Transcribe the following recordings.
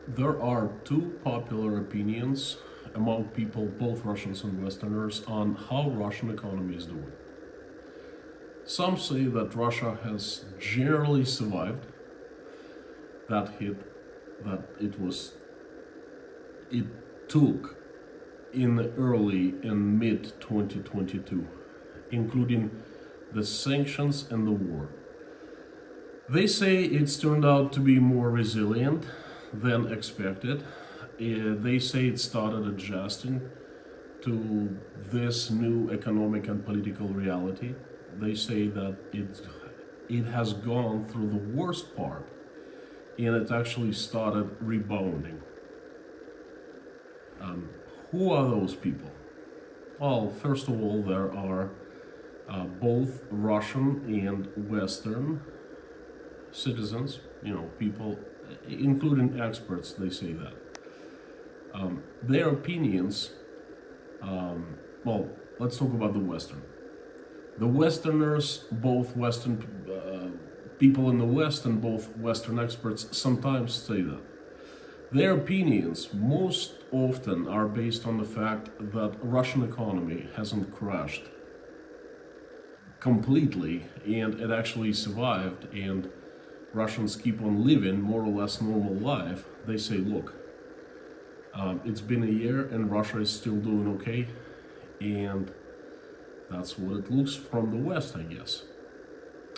There are two popular opinions among people, both Russians and Westerners, on how Russian economy is doing. Some say that Russia has generally survived that hit that it took in the early and mid 2022, including the sanctions and the war. They say it's turned out to be more resilient than expected. They say it started adjusting to this new economic and political reality. They say that it has gone through the worst part and it actually started rebounding. Who are those people? Well, first of all, there are both Russian and Western citizens, people, including experts, they say that. Their opinions, well, let's talk about the Western. The Westerners, both Western people in the West and both Western experts sometimes say that. Their opinions most often are based on the fact that Russian economy hasn't crashed completely and it actually survived and Russians keep on living more or less normal life. They say, look, it's been a year and Russia is still doing okay, and that's what it looks from the West, I guess.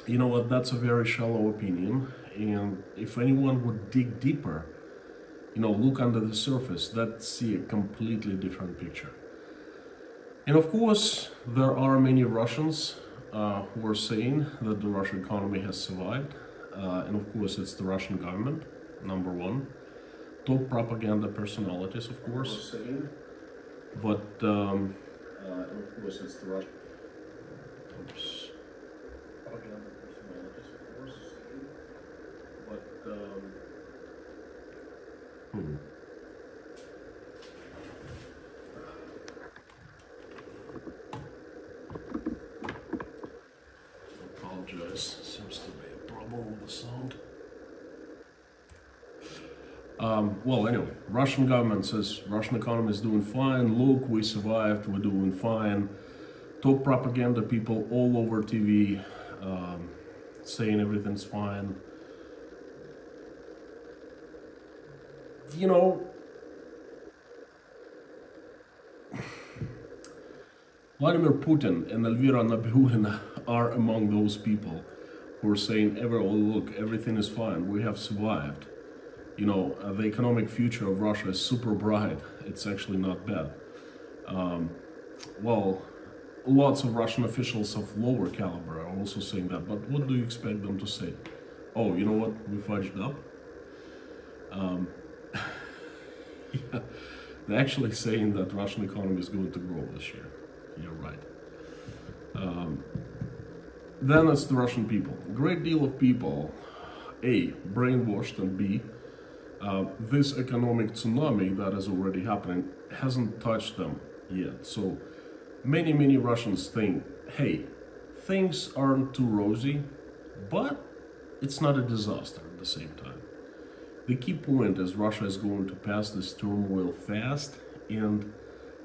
You know what, that's a very shallow opinion, and if anyone would dig deeper, look under the surface, they'd see a completely different picture. And of course, there are many Russians who are saying that the Russian economy has survived. And of course, it's the Russian government, number one. Top propaganda personalities, of course. But, and of course, it's the Russian. Oops. Propaganda personalities, of course. But, Apologize, seems to be a problem with the sound. Well, anyway, Russian government says Russian economy is doing fine. Look, we survived, we're doing fine. Top propaganda people all over TV saying everything's fine. Vladimir Putin and Elvira Nabiulina are among those people who are saying, look, everything is fine, we have survived. The economic future of Russia is super bright, it's actually not bad. Well, lots of Russian officials of lower caliber are also saying that, but what do you expect them to say? Oh, you know what, we fudged up? Yeah, they're actually saying that Russian economy is going to grow this year. You're right. Then it's the Russian people. A great deal of people, A, brainwashed, and B, this economic tsunami that is already happening hasn't touched them yet. So many Russians think, hey, things aren't too rosy, but it's not a disaster at the same time. The key point is Russia is going to pass this turmoil fast, and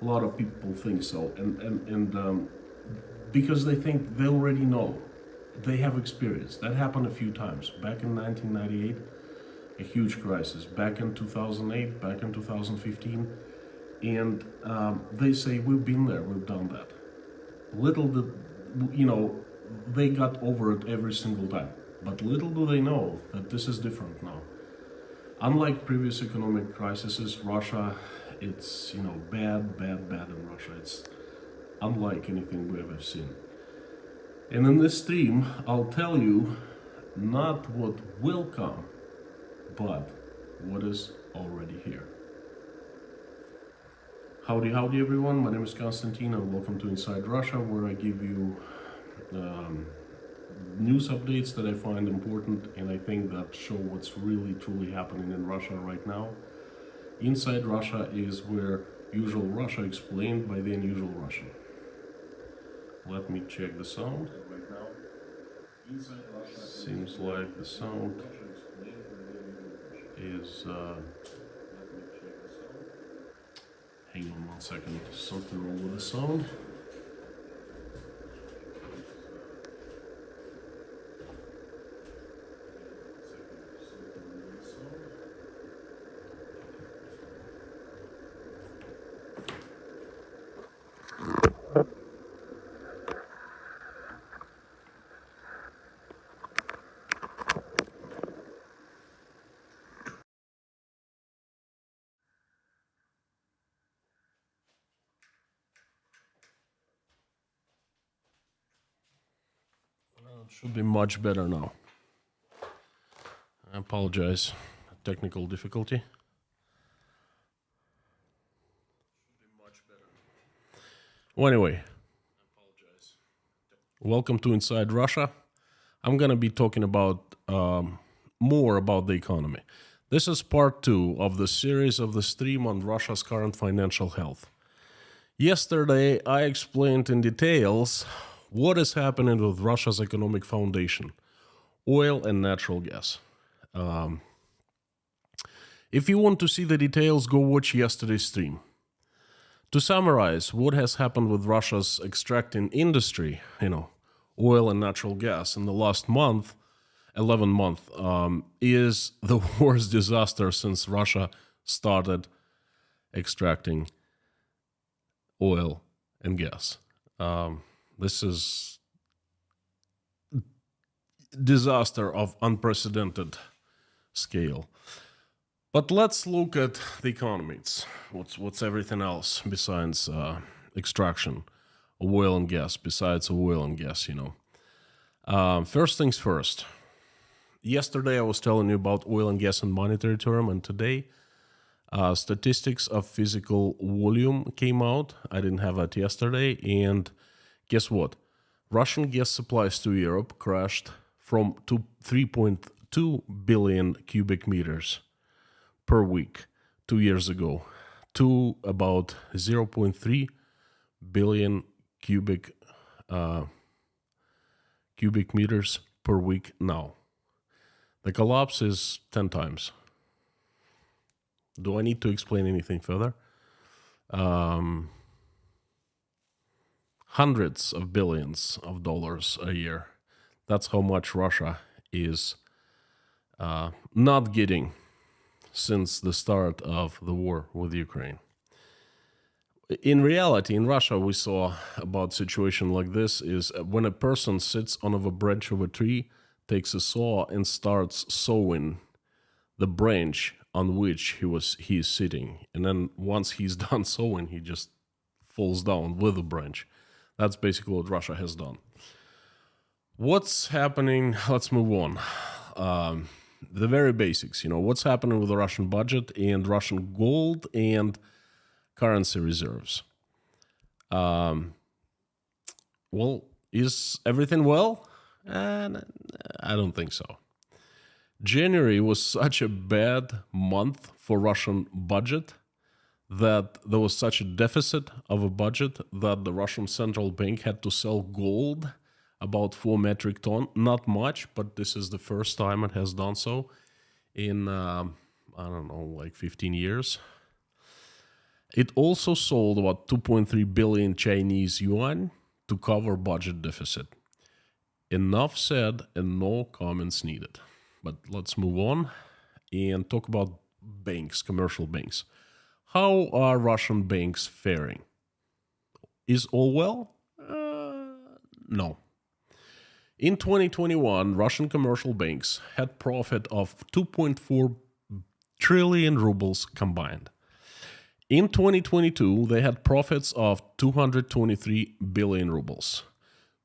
a lot of people think so, and because they think they already know, they have experience. That happened a few times. Back in 1998, a huge crisis. Back in 2008, back in 2015, and they say we've been there, we've done that. Little did, they got over it every single time. But little do they know that this is different now. Unlike previous economic crises, Russia, it's, bad in Russia. It's unlike anything we've ever seen. And in this stream, I'll tell you not what will come, but what is already here. Howdy everyone, my name is Konstantin and welcome to Inside Russia, where I give you news updates that I find important and I think that show what's really truly happening in Russia right now. Inside Russia is where usual Russia explained by the unusual Russian. Let me check the sound. Right now, Inside Russia seems like the sound is Hang on 1 second. Something wrong with the sound. It should be much better now. I apologize. Technical difficulty. Well, anyway, welcome to Inside Russia. I'm going to be talking about more about the economy. This is part 2 of the series of the stream on Russia's current financial health. Yesterday, I explained in details what is happening with Russia's economic foundation, oil and natural gas. If you want to see the details, go watch yesterday's stream. To summarize what has happened with Russia's extracting industry, oil and natural gas in the last month, 11 months, is the worst disaster since Russia started extracting oil and gas. This is disaster of unprecedented scale. But let's look at the economy. What's everything else besides extraction of oil and gas, besides oil and gas, First things first. Yesterday I was telling you about oil and gas in monetary term, and today statistics of physical volume came out. I didn't have that yesterday, and guess what? Russian gas supplies to Europe crashed from 3.2 billion cubic meters per week 2 years ago to about 0.3 billion cubic meters per week now. The collapse is 10 times. Do I need to explain anything further? Hundreds of billions of dollars a year. That's how much Russia is not getting since the start of the war with Ukraine. In reality, in Russia, we saw about situation like this is when a person sits on a branch of a tree, takes a saw and starts sawing the branch on which he is sitting. And then once he's done sawing, he just falls down with the branch. That's basically what Russia has done. What's happening? Let's move on. The very basics, what's happening with the Russian budget and Russian gold and currency reserves. Well, is everything well? I don't think so. January was such a bad month for Russian budget that there was such a deficit of a budget that the Russian central bank had to sell gold about 4 metric ton. Not much, but this is the first time it has done so in, 15 years. It also sold about 2.3 billion Chinese yuan to cover budget deficit. Enough said and no comments needed. But let's move on and talk about banks, commercial banks. How are Russian banks faring? Is all well? No. In 2021, Russian commercial banks had profit of 2.4 trillion rubles combined. In 2022, they had profits of 223 billion rubles.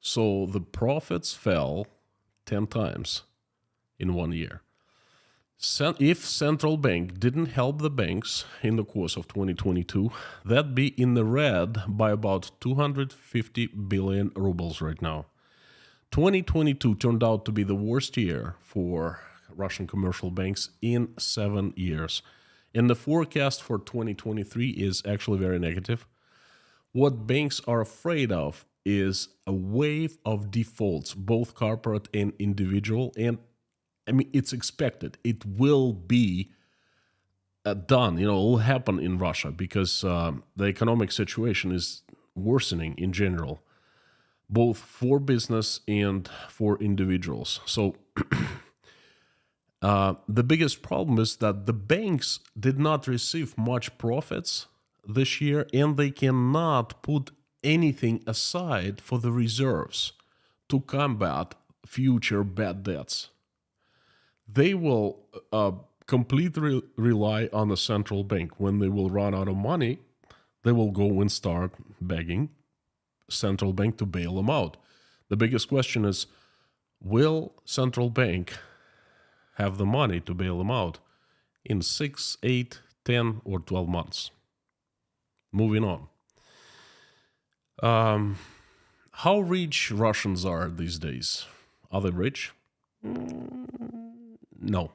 So the profits fell 10 times in 1 year. If central bank didn't help the banks in the course of 2022, that'd be in the red by about 250 billion rubles right now. 2022 turned out to be the worst year for Russian commercial banks in 7 years. And the forecast for 2023 is actually very negative. What banks are afraid of is a wave of defaults, both corporate and individual. And it's expected. It will be done. It will happen in Russia because the economic situation is worsening in general, both for business and for individuals. So the biggest problem is that the banks did not receive much profits this year, and they cannot put anything aside for the reserves to combat future bad debts. They will completely rely on the central bank. When they will run out of money, they will go and start begging central bank to bail them out. The biggest question is, will central bank have the money to bail them out in 6, 8, 10, or 12 months? Moving on. How rich Russians are these days? Are they rich? No.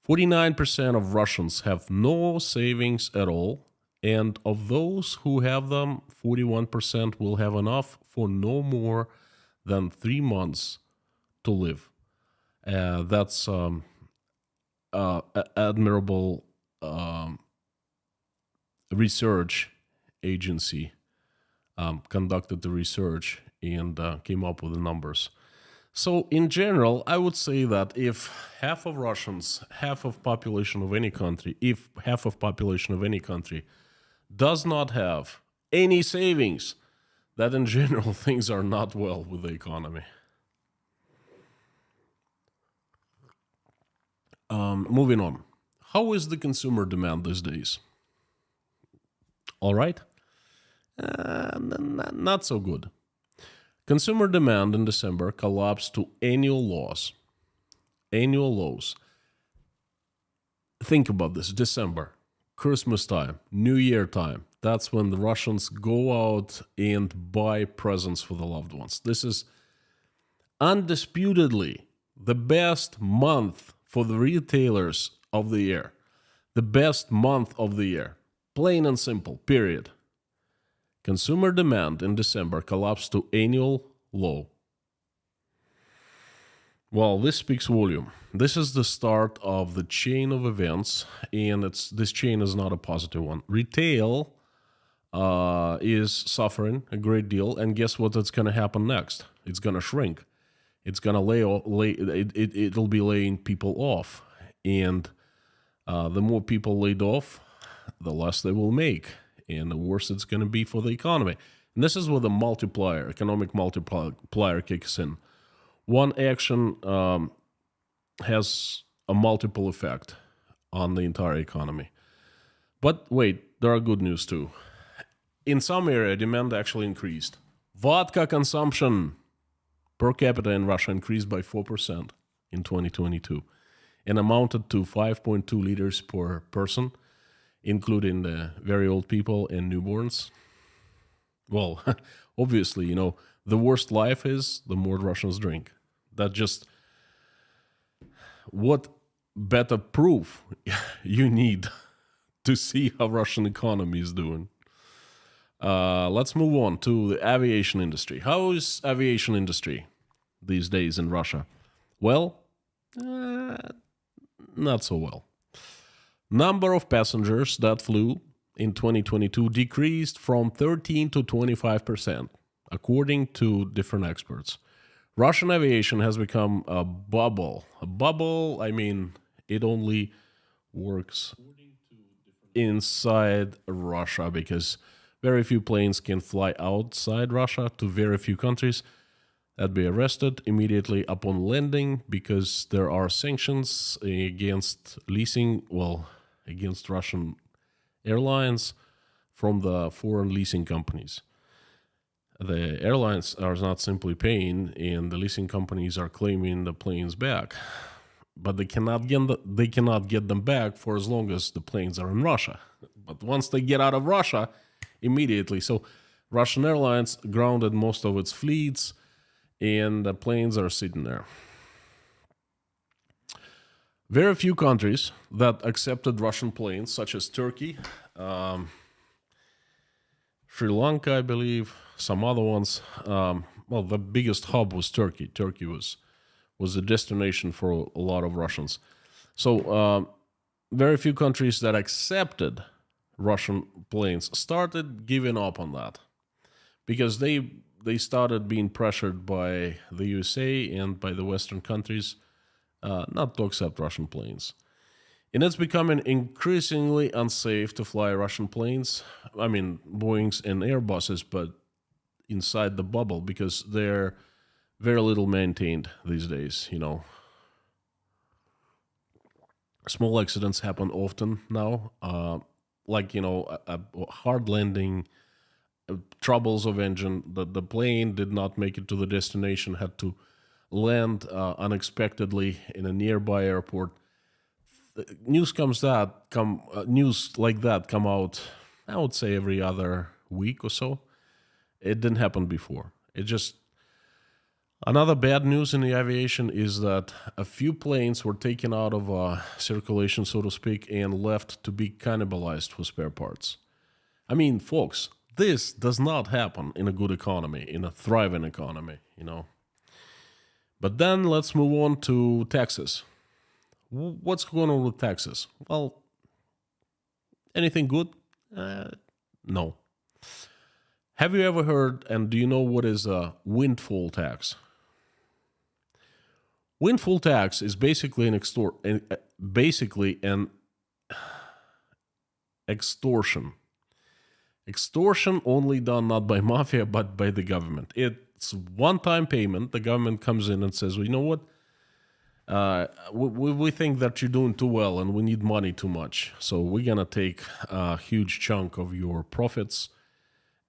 49% of Russians have no savings at all, and of those who have them, 41% will have enough for no more than 3 months to live. That's admirable research agency conducted the research and came up with the numbers. So in general, I would say that if half of Russians, half of population of any country, if half of population of any country does not have any savings, that in general things are not well with the economy. Moving on. How is the consumer demand these days? All right. Not so good. Consumer demand in December collapsed to annual lows. Annual lows. Think about this. December, Christmas time, New Year time. That's when the Russians go out and buy presents for the loved ones. This is undisputedly the best month for the retailers of the year. The best month of the year. Plain and simple, period. Consumer demand in December collapsed to annual low. Well, this speaks volume. This is the start of the chain of events, and this chain is not a positive one. Retail is suffering a great deal, and guess what? It's going to happen next? It's going to shrink. It's going to it'll be laying people off, and the more people laid off, the less they will make, and the worse it's going to be for the economy. And this is where the economic multiplier kicks in. One action has a multiple effect on the entire economy. But wait, there are good news too. In some area, demand actually increased. Vodka consumption per capita in Russia increased by 4% in 2022 and amounted to 5.2 liters per person, including the very old people and newborns. Well, obviously, the worse life is, the more Russians drink. That just, what better proof you need to see how Russian economy is doing. Let's move on to the aviation industry. How is aviation industry these days in Russia? Well, not so well. Number of passengers that flew in 2022 decreased from 13 to 25%, according to different experts. Russian aviation has become a bubble. A bubble, I mean, it only works inside Russia because very few planes can fly outside Russia to very few countries. That'd be arrested immediately upon landing because there are sanctions against against Russian airlines from the foreign leasing companies. The airlines are not simply paying, and the leasing companies are claiming the planes back, but they cannot get them back for as long as the planes are in Russia. But once they get out of Russia, immediately. So Russian airlines grounded most of its fleets, and the planes are sitting there. Very few countries that accepted Russian planes, such as Turkey, Sri Lanka, I believe, some other ones. The biggest hub was Turkey. Turkey was a destination for a lot of Russians. So very few countries that accepted Russian planes started giving up on that because they started being pressured by the USA and by the Western countries not to accept Russian planes. And it's becoming increasingly unsafe to fly Russian planes. I mean, Boeings and Airbuses, but inside the bubble because they're very little maintained these days, Small accidents happen often now, like, a hard landing, troubles of engine, the plane did not make it to the destination, had to land unexpectedly in a nearby airport. News like that come out, I would say, every other week or so. It didn't happen before. Another bad news in the aviation is that a few planes were taken out of circulation, so to speak, and left to be cannibalized for spare parts. I mean, folks, this does not happen in a good economy, in a thriving economy, But then let's move on to taxes. What's going on with taxes? Well, anything good? No. Have you ever heard, and do you know what is a windfall tax? Windfall tax is basically an extortion. Extortion only done not by mafia but by the government. It's one-time payment. The government comes in and says, well, you know what? We think that you're doing too well and we need money too much. So we're going to take a huge chunk of your profits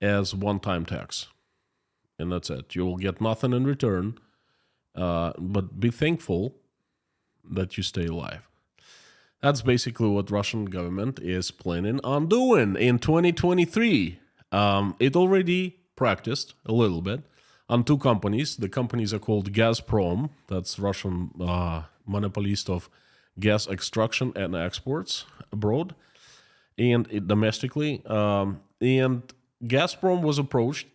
as one-time tax. And that's it. You will get nothing in return, but be thankful that you stay alive. That's basically what Russian government is planning on doing in 2023. It already practiced a little bit on two companies. The companies are called Gazprom, that's Russian monopolist of gas extraction and exports abroad and domestically. And Gazprom was approached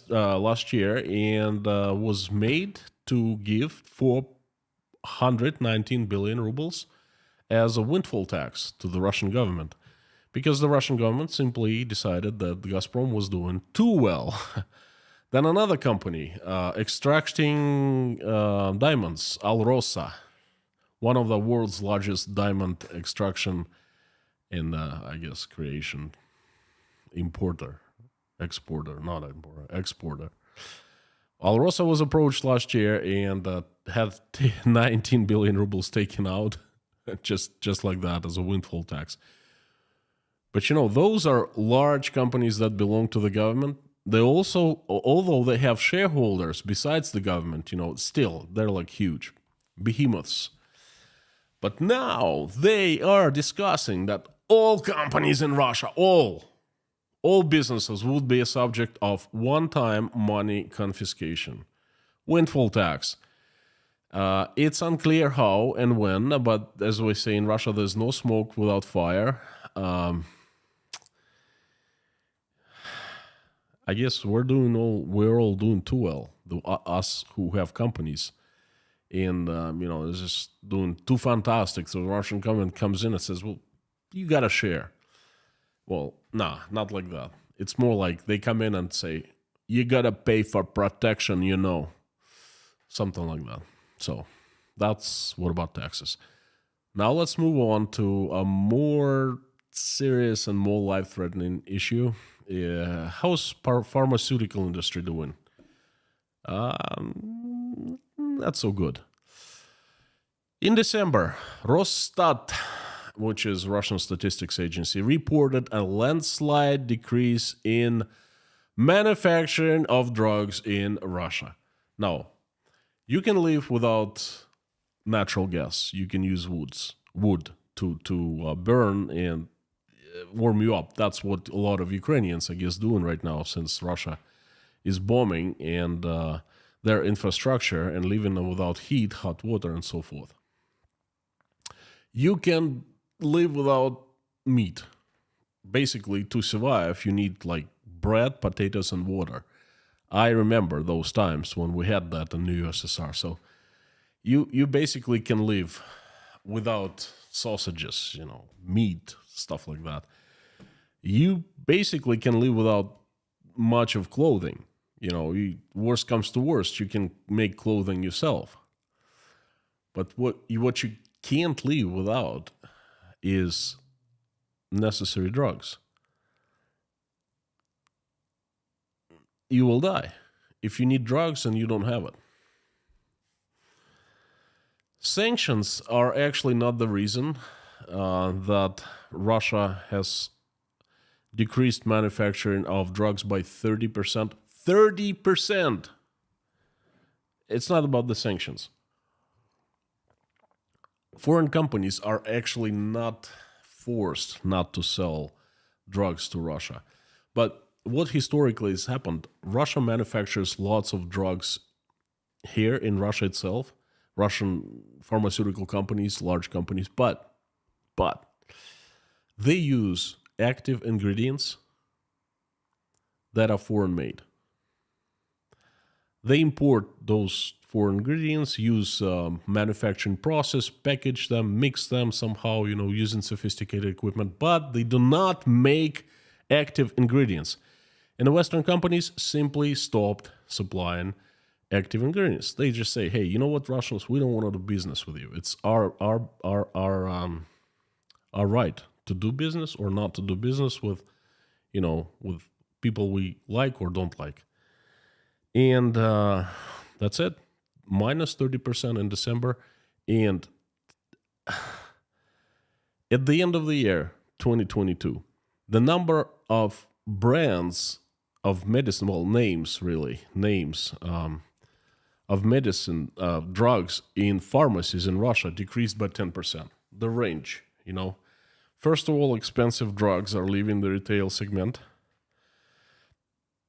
last year and was made to give 419 billion rubles as a windfall tax to the Russian government because the Russian government simply decided that Gazprom was doing too well. Then another company extracting diamonds, Alrosa, one of the world's largest diamond extraction and creation exporter. Alrosa was approached last year and had 19 billion rubles taken out, just like that, as a windfall tax. But those are large companies that belong to the government. They also, although they have shareholders besides the government, still they're like huge behemoths. But now they are discussing that all companies in Russia, all businesses would be a subject of one-time money confiscation, windfall tax. It's unclear how and when, but as we say in Russia, there's no smoke without fire. I guess we're all doing too well, us who have companies. And, it's just doing too fantastic. So the Russian government comes in and says, well, you got to share. Well, nah, not like that. It's more like they come in and say, you got to pay for protection, Something like that. So that's what about taxes. Now let's move on to a more serious and more life-threatening issue. How's pharmaceutical industry doing? Not so good. In December, Rostov, which is Russian statistics agency, reported a landslide decrease in manufacturing of drugs in Russia. Now, you can live without natural gas. You can use wood to burn and warm you up. That's what a lot of Ukrainians, I guess, doing right now since Russia is bombing and their infrastructure and living without heat, hot water, and so forth. You can live without meat. Basically, to survive, you need like bread, potatoes, and water. I remember those times when we had that in the USSR. So you basically can live without sausages, meat, stuff like that. You basically can live without much of clothing. Worst comes to worst, you can make clothing yourself. But what you can't live without is necessary drugs. You will die if you need drugs and you don't have it. Sanctions are actually not the reason that Russia has decreased manufacturing of drugs by 30%. 30%! It's not about the sanctions. Foreign companies are actually not forced not to sell drugs to Russia. But what historically has happened, Russia manufactures lots of drugs here in Russia itself, Russian pharmaceutical companies, large companies, but they use active ingredients that are foreign made. They import those foreign ingredients, use manufacturing process, package them, mix them somehow, using sophisticated equipment, but they do not make active ingredients. And the Western companies simply stopped supplying active ingredients. They just say, hey, you know what, Russians, we don't want to do business with you. It's our right to do business or not to do business with, with people we like or don't like. And that's it. Minus 30% in December. And at the end of the year, 2022, the number of brands of medicine, names of medicine, drugs in pharmacies in Russia decreased by 10%. The range, First of all, expensive drugs are leaving the retail segment.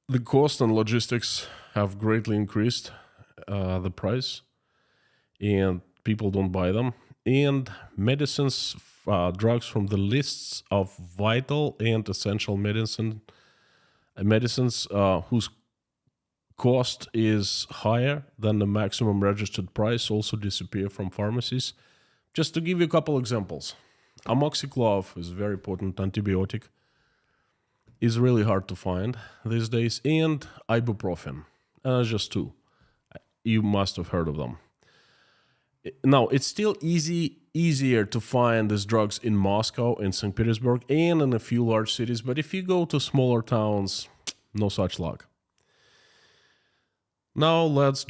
The cost and logistics have greatly increased the price, and people don't buy them. And medicines, drugs from the lists of vital and essential medicines whose cost is higher than the maximum registered price also disappear from pharmacies. Just to give you a couple examples, amoxiclav is a very potent antibiotic. Is really hard to find these days, and ibuprofen. Just two. You must have heard of them. Now, it's still easier to find these drugs in Moscow, in St. Petersburg, and in a few large cities, but if you go to smaller towns, no such luck. Now let's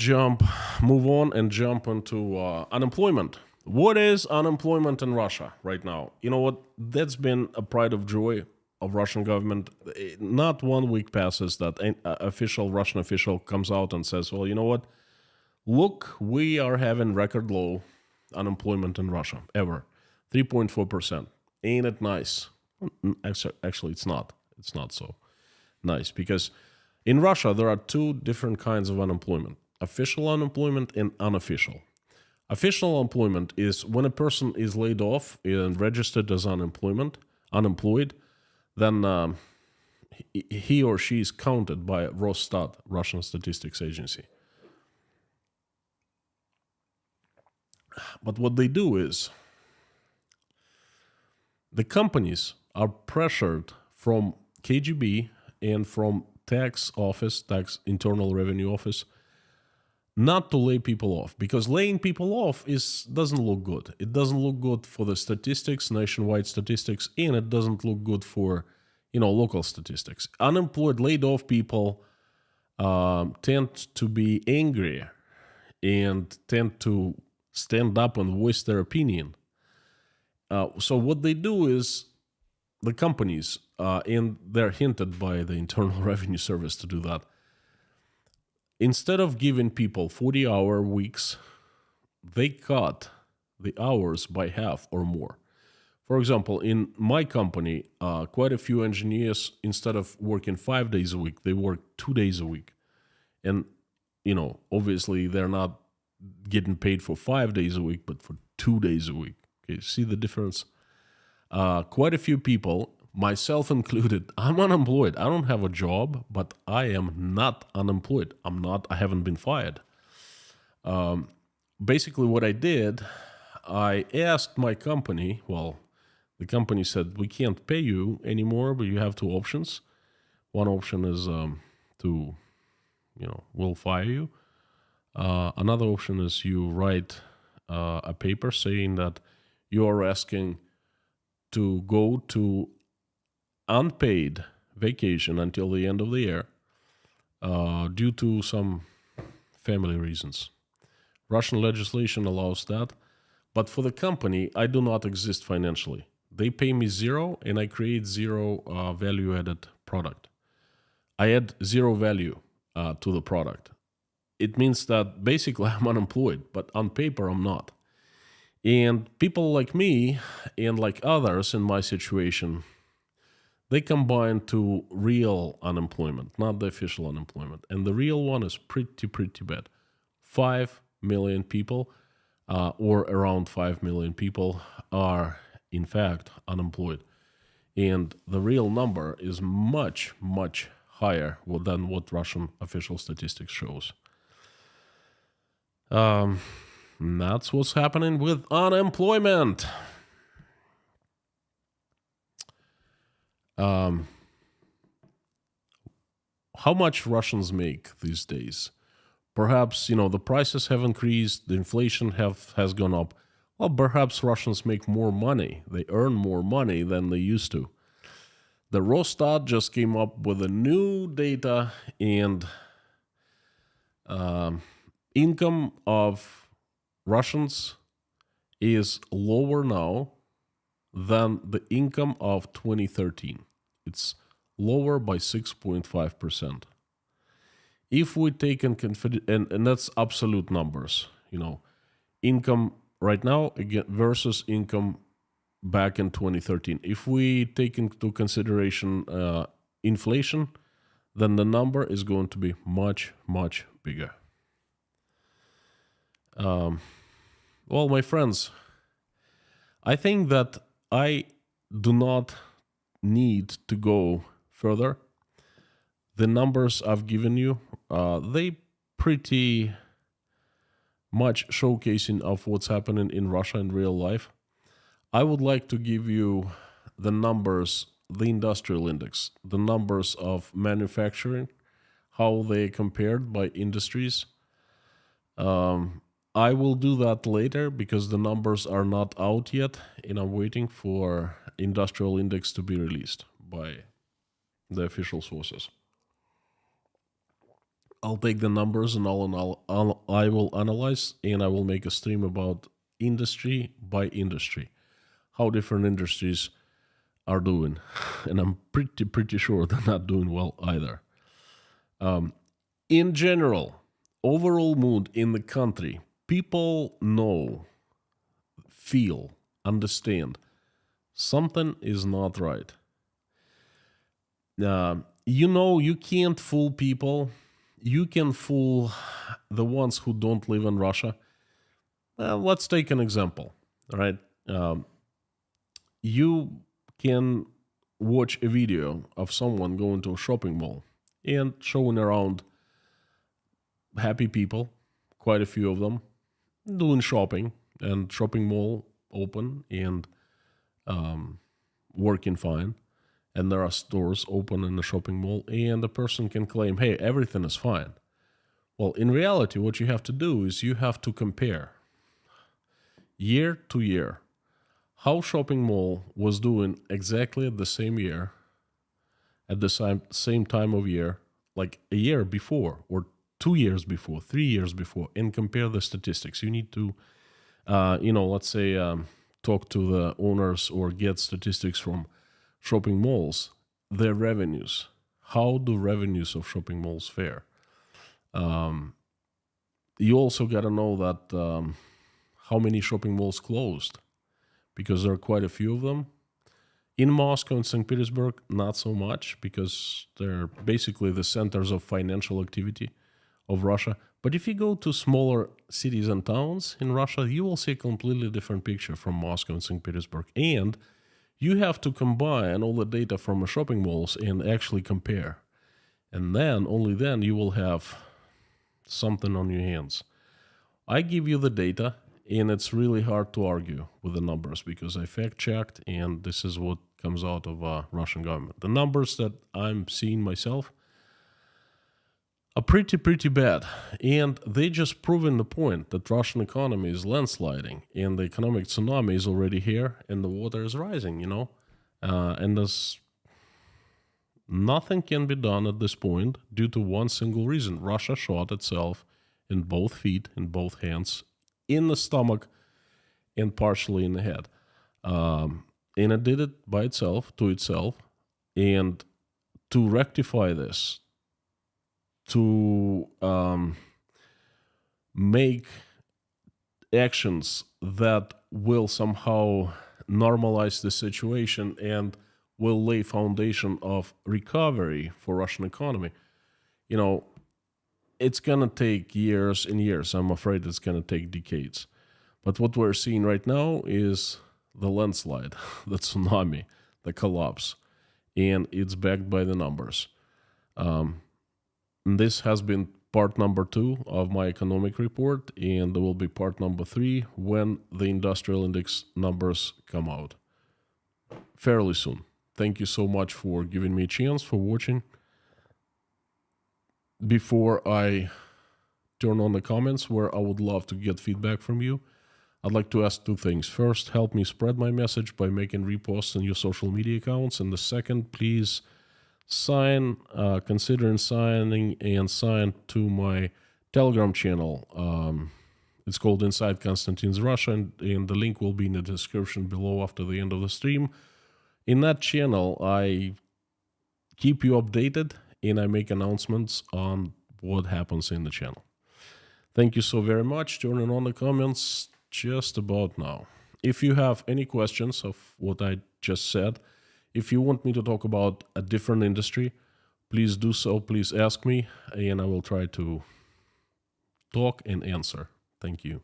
move on and jump into unemployment. What is unemployment in Russia right now? You know what? That's been a pride of joy of Russian government. Not 1 week passes that an Russian official comes out and says, well, you know what? Look, we are having record low unemployment in Russia, ever. 3.4%. Ain't it nice? Actually, it's not. It's not so nice, because in Russia, there are two different kinds of unemployment: official unemployment and unofficial. Official unemployment is when a person is laid off and registered as unemployed, then he or she is counted by Rostov, Russian Statistics Agency. But what they do is the companies are pressured from KGB and from tax internal revenue office, not to lay people off, because laying people off doesn't look good. It doesn't look good for the statistics, nationwide statistics, and it doesn't look good for local statistics. Unemployed, laid off people tend to be angry and tend to stand up and voice their opinion. So what they do is the companies, and they're hinted by the Internal Revenue Service to do that, instead of giving people 40-hour weeks, they cut the hours by half or more. For example, in my company, quite a few engineers, instead of working 5 days a week, they work 2 days a week. And, obviously they're not getting paid for 5 days a week, but for 2 days a week. Okay, see the difference? Quite a few people, myself included, I'm unemployed. I don't have a job, but I am not unemployed. I haven't been fired. Basically what I did, I asked my company, well, the company said, we can't pay you anymore, but you have two options. One option is to, we'll fire you. Another option is you write a paper saying that you are asking to go to unpaid vacation until the end of the year due to some family reasons. Russian legislation allows that, but for the company, I do not exist financially. They pay me zero, and I create zero value-added product. I add zero value to the product. It means that basically I'm unemployed, but on paper I'm not. And people like me and like others in my situation, they combine to real unemployment, not the official unemployment. And the real one is pretty bad. 5 million people, or around 5 million people, are in fact unemployed. And the real number is much higher than what Russian official statistics shows. That's what's happening with unemployment. How much Russians make these days? Perhaps, the prices have increased, the inflation has gone up. Well, perhaps Russians make more money. They earn more money than they used to. The Rostov just came up with a new data, and income of Russians is lower now than the income of 2013. It's lower by 6.5%. If we take and that's absolute numbers, income right now again versus income back in 2013. If we take into consideration inflation, then the number is going to be much bigger. Well, my friends, I think that I do not need to go further. The numbers I've given you, they pretty much showcasing of what's happening in Russia in real life. I would like to give you the numbers, the industrial index, the numbers of manufacturing, how they compared by industries. I will do that later because the numbers are not out yet, and I'm waiting for industrial index to be released by the official sources. I'll take the numbers and I will analyze, and I will make a stream about industry by industry, how different industries are doing, and I'm pretty sure they're not doing well either. In general, overall mood in the country, people know, feel, understand something is not right. You can't fool people. You can fool the ones who don't live in Russia. Let's take an example, right? You can watch a video of someone going to a shopping mall and showing around happy people, quite a few of them, doing shopping, and shopping mall open and working fine. And there are stores open in the shopping mall, and the person can claim, hey, everything is fine. Well, in reality, what you have to do is you have to compare year to year how shopping mall was doing exactly at the same year, at the same time of year, like a year before, or 2 years before, 3 years before, and compare the statistics. You need to, let's say, talk to the owners or get statistics from shopping malls, their revenues. How do revenues of shopping malls fare? You also got to know that how many shopping malls closed, because there are quite a few of them. In Moscow and St. Petersburg, not so much, because they're basically the centers of financial activity of Russia. But if you go to smaller cities and towns in Russia, you will see a completely different picture from Moscow and St. Petersburg. And you have to combine all the data from the shopping malls and actually compare. And then, only then, you will have something on your hands. I give you the data, and it's really hard to argue with the numbers because I fact-checked, and this is what comes out of Russian government. The numbers that I'm seeing myself are pretty bad, and they just proven the point that Russian economy is landsliding, and the economic tsunami is already here, and the water is rising, and there's nothing can be done at this point due to one single reason. Russia shot itself in both feet, in both hands, in the stomach, and partially in the head. And it did it by itself, to itself. And to rectify this, to make actions that will somehow normalize the situation and will lay foundation of recovery for Russian economy, it's going to take years and years. I'm afraid it's going to take decades. But what we're seeing right now is the landslide, the tsunami, the collapse, and it's backed by the numbers. And this has been part number 2 of my economic report, and there will be part number 3 when the industrial index numbers come out fairly soon. Thank you so much for giving me a chance, for watching. Before I turn on the comments, where I would love to get feedback from you, I'd like to ask 2 things. First, help me spread my message by making reposts on your social media accounts. And the second, please consider signing and sign to my Telegram channel. It's called Inside Konstantin's Russia, and the link will be in the description below after the end of the stream. In that channel, I keep you updated and I make announcements on what happens in the channel. Thank you so very much. Turning on the comments just about now. If you have any questions of what I just said, if you want me to talk about a different industry, please do so. Please ask me, and I will try to talk and answer. Thank you.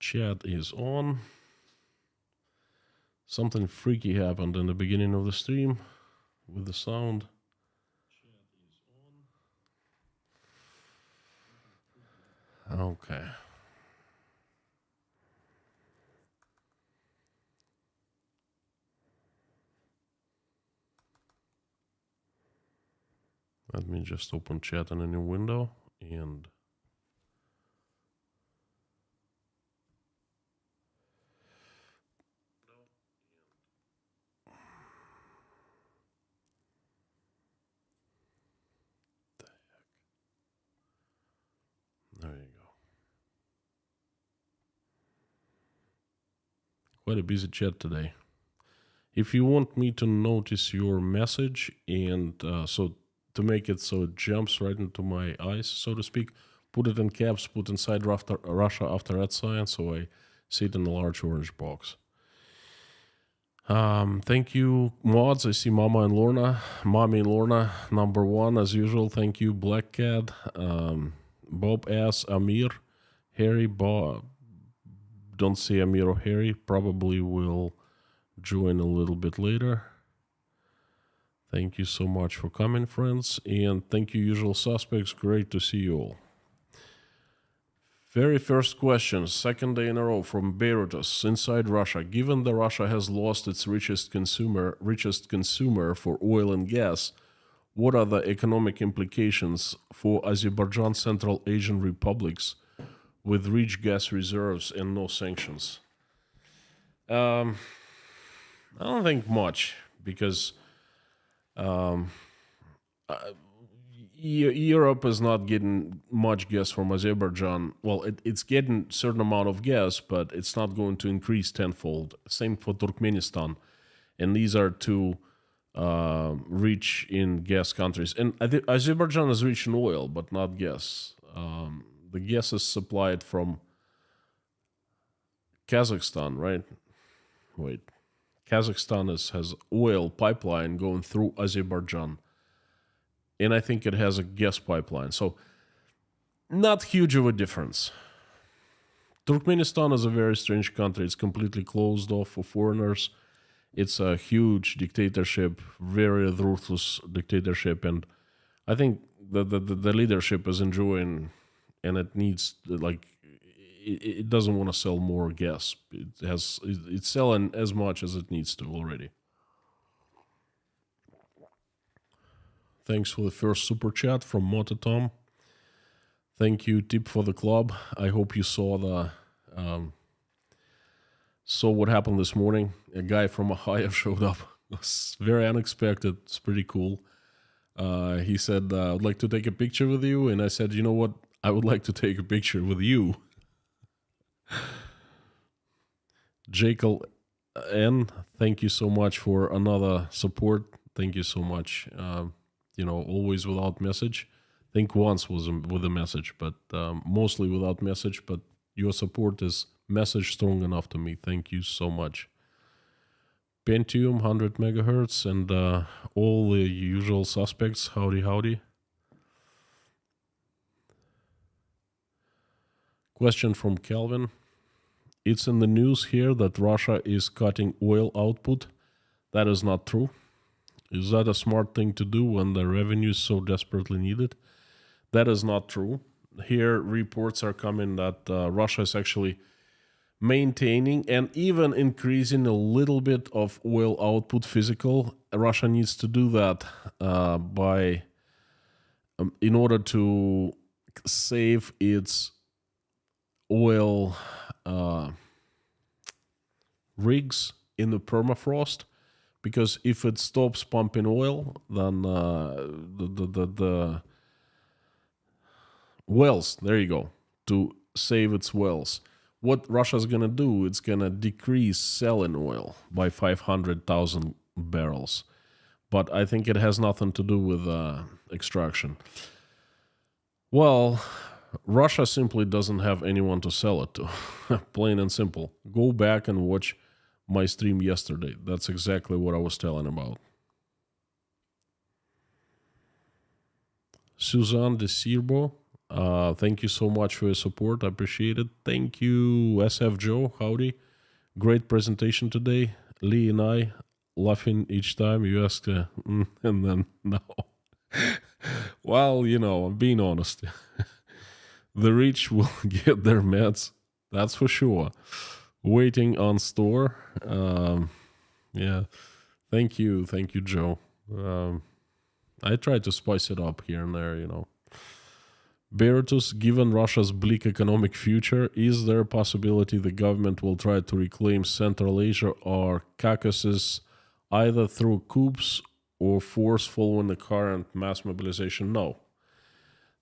Chat is on. Something freaky happened in the beginning of the stream with the sound. Okay. Let me just open chat in a new window and there you go. Quite a busy chat today. If you want me to notice your message and so to make it so it jumps right into my eyes, so to speak, put it in caps, put inside Russia after that sign, so I see it in a large orange box. Thank you, mods. I see Mommy and Lorna, number 1 as usual. Thank you, Black Cat, Bob S, Amir, Harry, Bob. Don't see Amir or Harry. Probably will join a little bit later. Thank you so much for coming, friends. And thank you, usual suspects. Great to see you all. Very first question, second day in a row from Beirutus, inside Russia. Given that Russia has lost its richest consumer for oil and gas, what are the economic implications for Azerbaijan Central Asian republics with rich gas reserves and no sanctions? I don't think much, because Europe is not getting much gas from Azerbaijan. Well, it's getting a certain amount of gas, but it's not going to increase tenfold. Same for Turkmenistan. And these are 2 rich in gas countries. And Azerbaijan is rich in oil, but not gas. The gas is supplied from Kazakhstan, right? Wait. Kazakhstan has oil pipeline going through Azerbaijan. And I think it has a gas pipeline. So not huge of a difference. Turkmenistan is a very strange country. It's completely closed off for foreigners. It's a huge dictatorship, very ruthless dictatorship, and I think the leadership is enjoying, and it needs it doesn't want to sell more gas. It's selling as much as it needs to already. Thanks for the first super chat from Mototom. Thank you, tip for the club. I hope you saw saw what happened this morning. A guy from Ohio showed up. It was very unexpected. It's pretty cool. He said, I'd like to take a picture with you. And I said, you know what? I would like to take a picture with you. Jekyll N, thank you so much for another support. Thank you so much. Always without message. I think once was with a message, but mostly without message. But your support is message strong enough to me. Thank you so much. Pentium, 100 megahertz, and all the usual suspects. Howdy, howdy. Question from Calvin. It's in the news here that Russia is cutting oil output. That is not true. Is that a smart thing to do when the revenue is so desperately needed? That is not true. Here, reports are coming that Russia is actually maintaining and even increasing a little bit of oil output physical. Russia needs to do that in order to save its oil rigs in the permafrost, because if it stops pumping oil, then the wells, there you go, to save its wells. What Russia's going to do, it's going to decrease selling oil by 500,000 barrels. But I think it has nothing to do with extraction. Well, Russia simply doesn't have anyone to sell it to. Plain and simple. Go back and watch my stream yesterday. That's exactly what I was telling about. Suzanne de Sirbo, thank you so much for your support. I appreciate it. Thank you, SF Joe. Howdy. Great presentation today. Lee and I laughing each time you ask, and then no. Well, I'm being honest. The rich will get their meds, that's for sure. Waiting on store. Yeah. Thank you, Joe. I try to spice it up here and there, Beratus, given Russia's bleak economic future, is there a possibility the government will try to reclaim Central Asia or Caucasus either through coups or force following the current mass mobilization? No.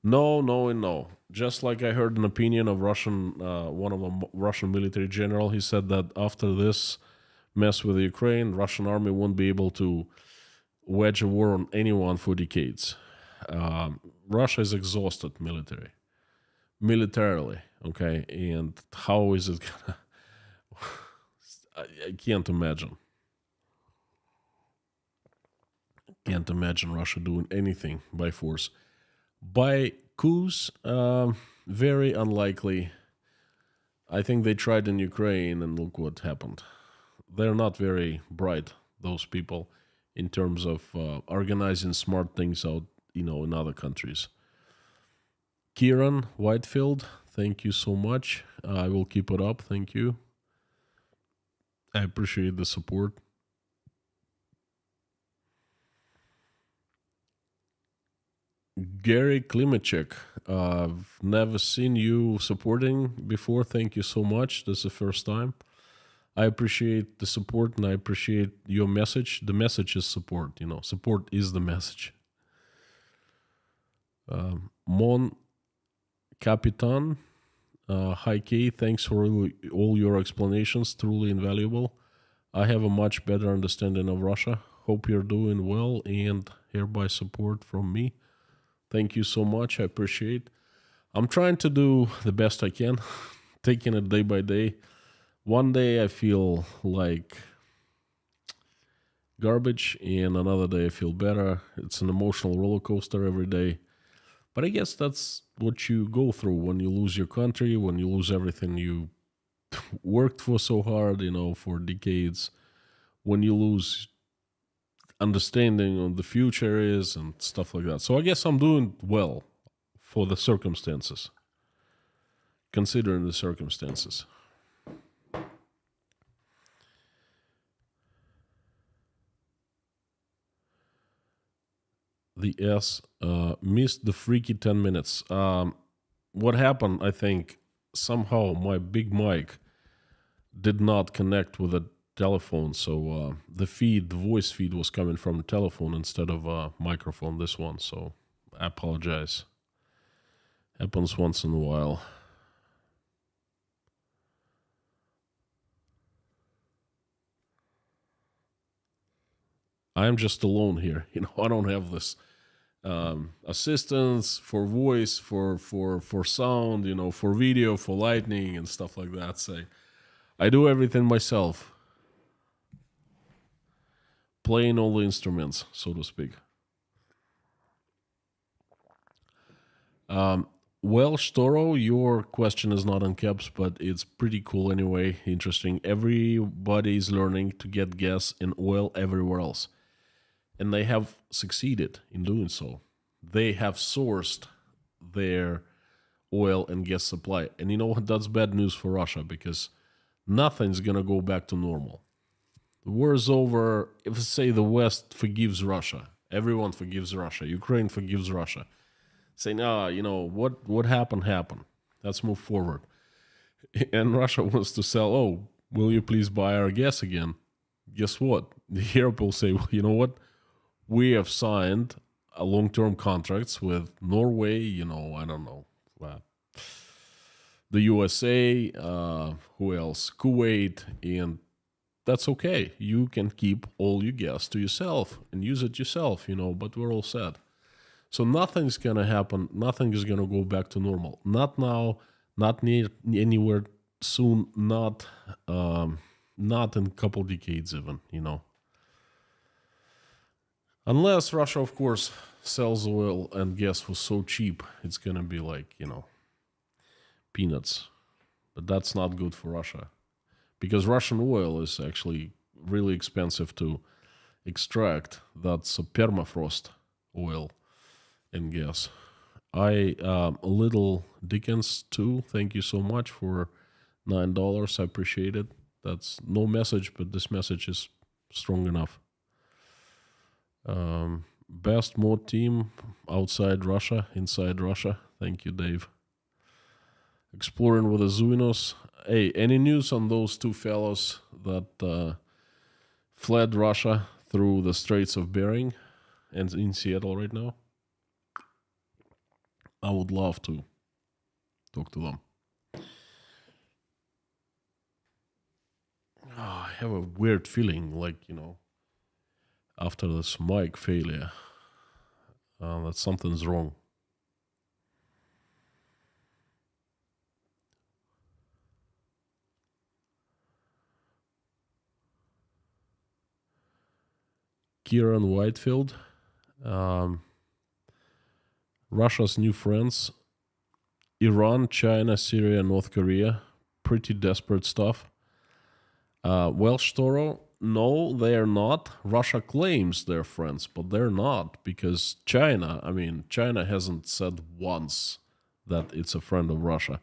No. Just like I heard an opinion of one of the Russian military general, he said that after this mess with Ukraine, Russian army won't be able to wage a war on anyone for decades. Russia is exhausted militarily, okay? And how is it gonna... I can't imagine. Can't imagine Russia doing anything by force. By coups, very unlikely. I think they tried in Ukraine and look what happened. They're not very bright, those people, in terms of organizing smart things out, in other countries. Kieran Whitefield, thank you so much. I will keep it up. Thank you. I appreciate the support. Gary Klimachek, I've never seen you supporting before. Thank you so much. This is the first time. I appreciate the support and I appreciate your message. The message is support, support is the message. Mon Capitan, hi Kay, thanks for all your explanations, truly invaluable. I have a much better understanding of Russia. Hope you're doing well and hereby support from me. Thank you so much. I appreciate. I'm trying to do the best I can, taking it day by day. One day I feel like garbage, and another day I feel better. It's an emotional roller coaster every day. But I guess that's what you go through when you lose your country, when you lose everything you worked for so hard, for decades. when you lose understanding on the future is and stuff like that. So I guess I'm doing well for the circumstances, considering the circumstances. The S missed the freaky 10 minutes. What happened, I think, somehow my big mic did not connect with the telephone, so the voice feed was coming from the telephone instead of a microphone, this one, so I apologize. Happens once in a while. I'm just alone here. I don't have this assistance for voice, for sound, for video, for lighting and stuff like that. So I do everything myself, playing all the instruments, so to speak. Well, Storo, your question is not in caps, but it's pretty cool anyway. Interesting. Everybody is learning to get gas and oil everywhere else. And they have succeeded in doing so. They have sourced their oil and gas supply. And you know what? That's bad news for Russia because nothing's going to go back to normal. The war is over. If, say, the West forgives Russia, everyone forgives Russia, Ukraine forgives Russia. Saying, what happened. Let's move forward. And Russia wants to sell, will you please buy our gas again? Guess what? Europe will say, well, you know what? We have signed a long-term contracts with Norway, I don't know, the USA, who else? Kuwait, and that's okay. You can keep all your gas to yourself and use it yourself, but we're all set. So nothing's going to happen. Nothing is going to go back to normal. Not now, not anywhere soon, not in a couple decades even, Unless Russia, of course, sells oil and gas for so cheap, it's going to be like, peanuts. But that's not good for Russia. Because Russian oil is actually really expensive to extract. That's a permafrost oil and gas. Little Dickens too, thank you so much for $9. I appreciate it. That's no message, but this message is strong enough. Best mod team outside Russia, inside Russia. Thank you, Dave. Exploring with the Zuinos. Hey, any news on those two fellows that fled Russia through the Straits of Bering and in Seattle right now? I would love to talk to them. I have a weird feeling like, after this mic failure, that something's wrong. Kieran Whitefield, Russia's new friends, Iran, China, Syria, North Korea, pretty desperate stuff. Welsh Toro, no, they are not. Russia claims they're friends, but they're not because China hasn't said once that it's a friend of Russia.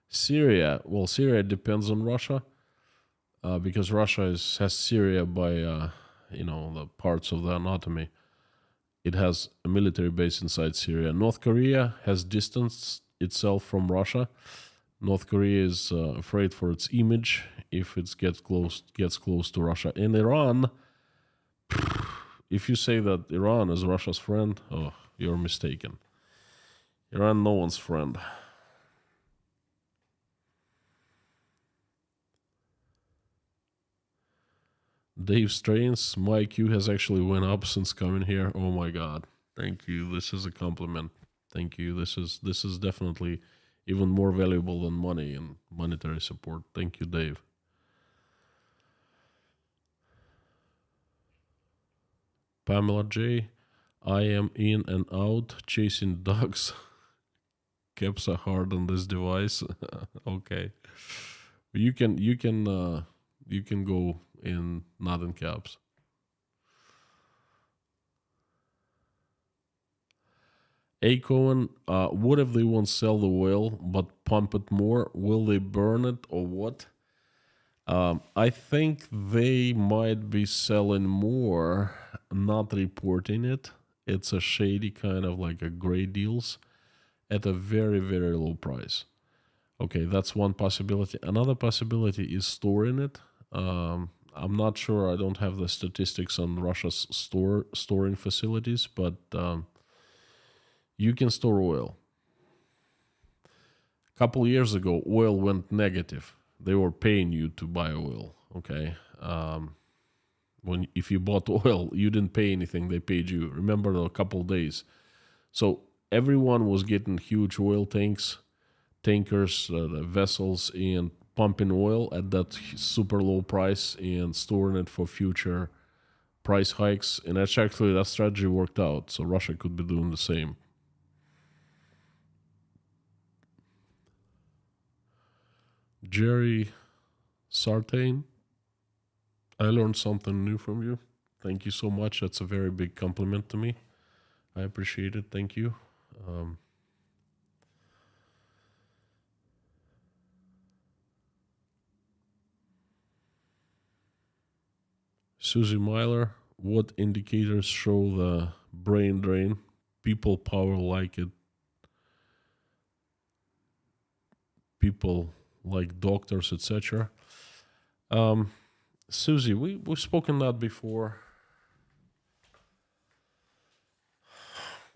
Syria depends on Russia because Russia has Syria by, the parts of the anatomy. It has a military base inside Syria. North Korea has distanced itself from Russia. North Korea is afraid for its image if it gets close to Russia. And Iran, if you say that Iran is Russia's friend, you're mistaken. Iran, no one's friend. Dave Strains, my IQ has actually went up since coming here. Oh my God. Thank you. This is a compliment. Thank you. This is definitely even more valuable than money and monetary support. Thank you, Dave. Pamela J, I am in and out chasing dogs. Caps are hard on this device. Okay. You can You can go in not in caps. A Cohen, what if they won't sell the oil but pump it more? Will they burn it or what? I think they might be selling more, not reporting it. It's a shady kind of like a gray deals at a very, very low price. Okay, that's one possibility. Another possibility is storing it. I'm not sure. I don't have the statistics on Russia's storing facilities, but you can store oil. A couple years ago, oil went negative. They were paying you to buy oil. Okay, if you bought oil, you didn't pay anything. They paid you. Remember a couple days. So everyone was getting huge oil tankers, the vessels, and pumping oil at that super low price and storing it for future price hikes. And actually that strategy worked out. So Russia could be doing the same. Jerry Sartain, I learned something new from you. Thank you so much. That's a very big compliment to me. I appreciate it. Thank you. Susie Myler, what indicators show the brain drain? People power like it. People like doctors, etc. Susie, we've spoken that before.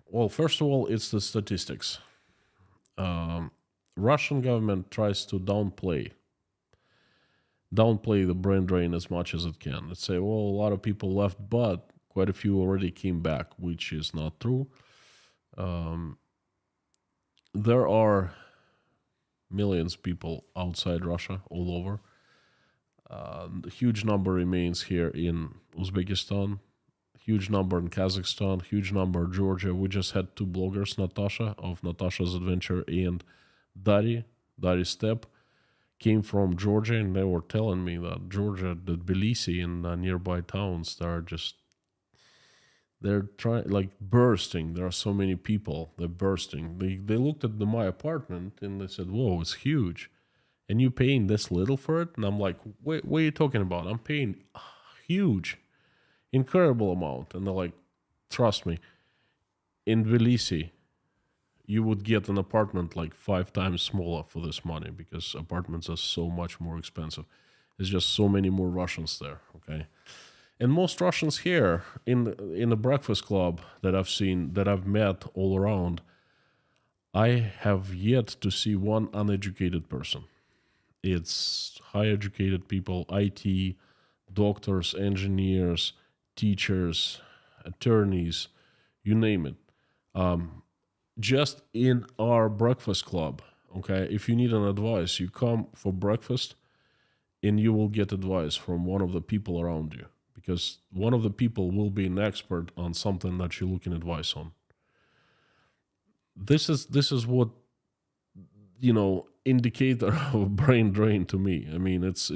Well, first of all, it's the statistics. Russian government tries to downplay the brain drain as much as it can. Let's say, well, a lot of people left, but quite a few already came back, which is not true. There are millions of people outside Russia, all over. A huge number remains here in Uzbekistan, huge number in Kazakhstan, huge number in Georgia. We just had two bloggers, Natasha of Natasha's Adventure and Dari Step, came from Georgia, and they were telling me that Georgia, the Tbilisi and nearby towns, they're trying, like, bursting. There are so many people, they're bursting. They looked at my apartment and they said, whoa, it's huge. And you paying this little for it? And I'm like, wait, what are you talking about? I'm paying a huge, incredible amount. And they're like, trust me, in Tbilisi, you would get an apartment like 5 times smaller for this money, because apartments are so much more expensive. There's just so many more Russians there, okay? And most Russians here in the breakfast club that I've seen, that I've met all around, I have yet to see one uneducated person. It's high educated people, IT, doctors, engineers, teachers, attorneys, you name it. Just in our breakfast club, okay, if you need an advice, you come for breakfast and you will get advice from one of the people around you, because one of the people will be an expert on something that you're looking advice on. This is what, indicator of brain drain to me. I mean, it's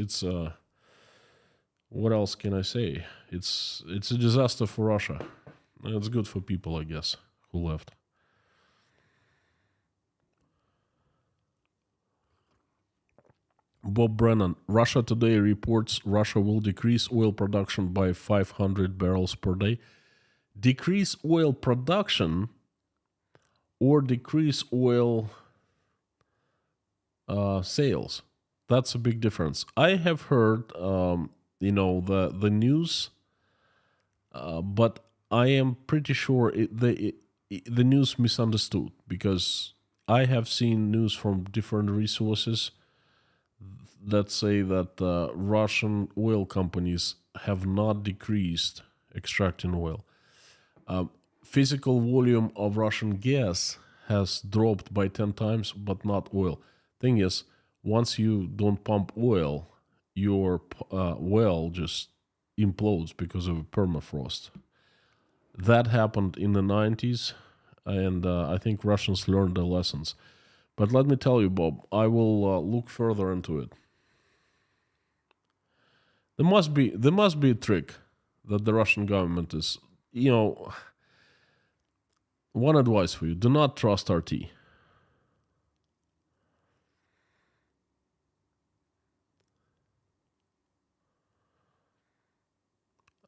what else can I say? It's a disaster for Russia. It's good for people, I guess, who left. Bob Brennan, Russia Today reports Russia will decrease oil production by 500 barrels per day. Decrease oil production or decrease oil sales? That's a big difference. I have heard, the news, but I am pretty sure the news misunderstood, because I have seen news from different resources that say that Russian oil companies have not decreased extracting oil. Physical volume of Russian gas has dropped by 10 times, but not oil. Thing is, once you don't pump oil, your well just implodes because of permafrost. That happened in the 90s, and I think Russians learned their lessons. But let me tell you, Bob, I will look further into it. There must be a trick that the Russian government is. One advice for you: do not trust RT.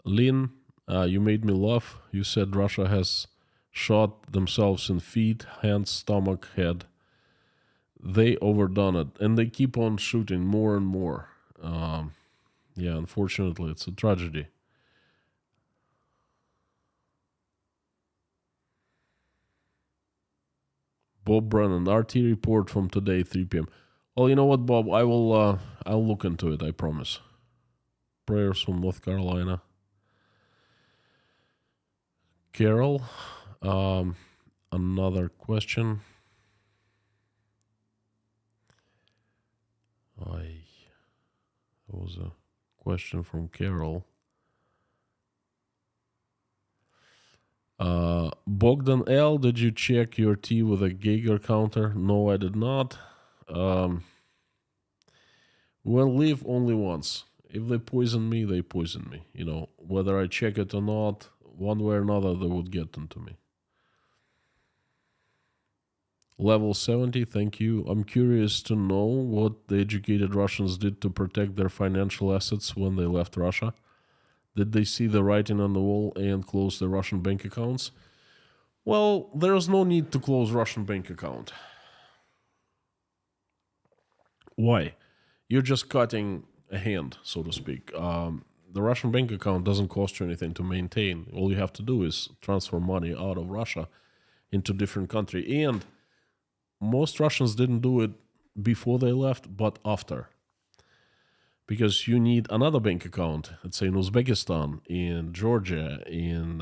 Lin, you made me laugh. You said Russia has shot themselves in feet, hands, stomach, head. They overdone it, and they keep on shooting more and more. Yeah, unfortunately, it's a tragedy. Bob Brennan, RT report from today, 3 p.m. Well, you know what, Bob? I'll look into it. I promise. Prayers from North Carolina. Carol, another question. That was a question from Carol. Bogdan L, did you check your tea with a Geiger counter? No, I did not. We'll live only once. If they poison me, they poison me. Whether I check it or not, one way or another, they would get into me. Level 70, thank you. I'm curious to know what the educated Russians did to protect their financial assets when they left Russia. Did they see the writing on the wall and close their Russian bank accounts? Well, there's no need to close Russian bank account. Why? You're just cutting a hand, so to speak. The Russian bank account doesn't cost you anything to maintain. All you have to do is transfer money out of Russia into different country. And most Russians didn't do it before they left, but after. Because you need another bank account, let's say in Uzbekistan, in Georgia, in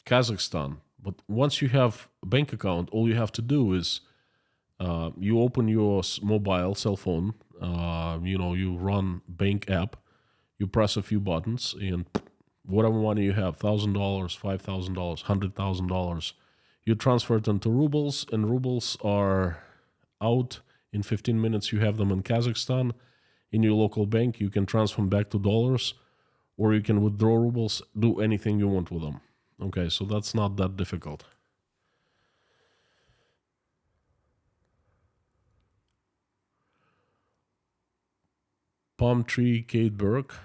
Kazakhstan. But once you have a bank account, all you have to do is you open your mobile cell phone, you run bank app, you press a few buttons, and whatever money you have, $1,000, $5,000, $100,000, you transfer it into rubles, and rubles are out. In 15 minutes, you have them in Kazakhstan. In your local bank, you can transfer them back to dollars, or you can withdraw rubles, do anything you want with them. Okay, so that's not that difficult. Palm Tree, Kate Burke.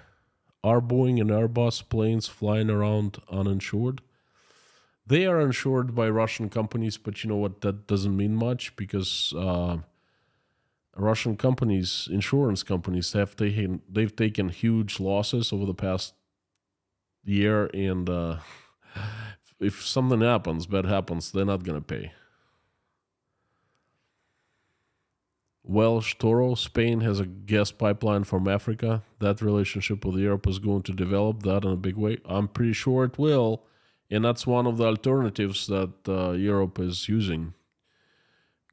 Are Boeing and Airbus planes flying around uninsured? They are insured by Russian companies, but you know what? That doesn't mean much because Russian companies, insurance companies, they've taken huge losses over the past year, and if something bad happens, they're not gonna pay. Welsh Toro, Spain has a gas pipeline from Africa. That relationship with Europe is going to develop that in a big way. I'm pretty sure it will, and that's one of the alternatives that Europe is using.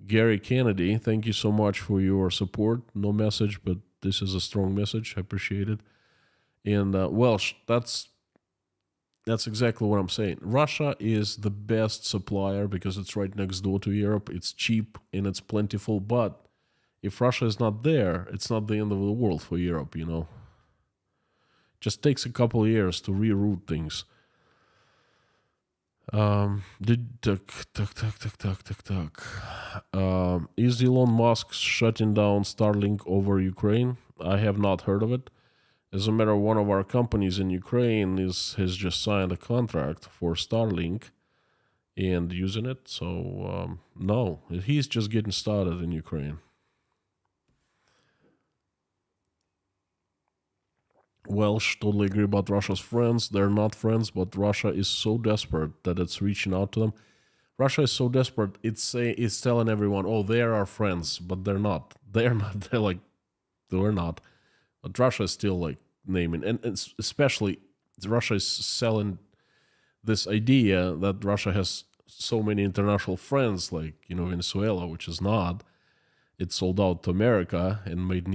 Gary Kennedy, thank you so much for your support. No message, but this is a strong message. I appreciate it. And Welsh, that's exactly what I'm saying. Russia is the best supplier because it's right next door to Europe. It's cheap and it's plentiful. But if Russia is not there, it's not the end of the world for Europe, Just takes a couple of years to reroute things. Is Elon Musk shutting down Starlink over Ukraine? I have not heard of it. As a matter of one of our companies in Ukraine has just signed a contract for Starlink and using it. So no, he's just getting started in Ukraine. Welsh, totally agree about Russia's friends. They're not friends, but Russia is so desperate that it's reaching out to them. Russia is so desperate, it's telling everyone, oh, they're our friends, but they're not. They're not. They're like, they're not. But Russia is still like naming, and especially Russia is selling this idea that Russia has so many international friends, like Venezuela, which is not. It sold out to America and made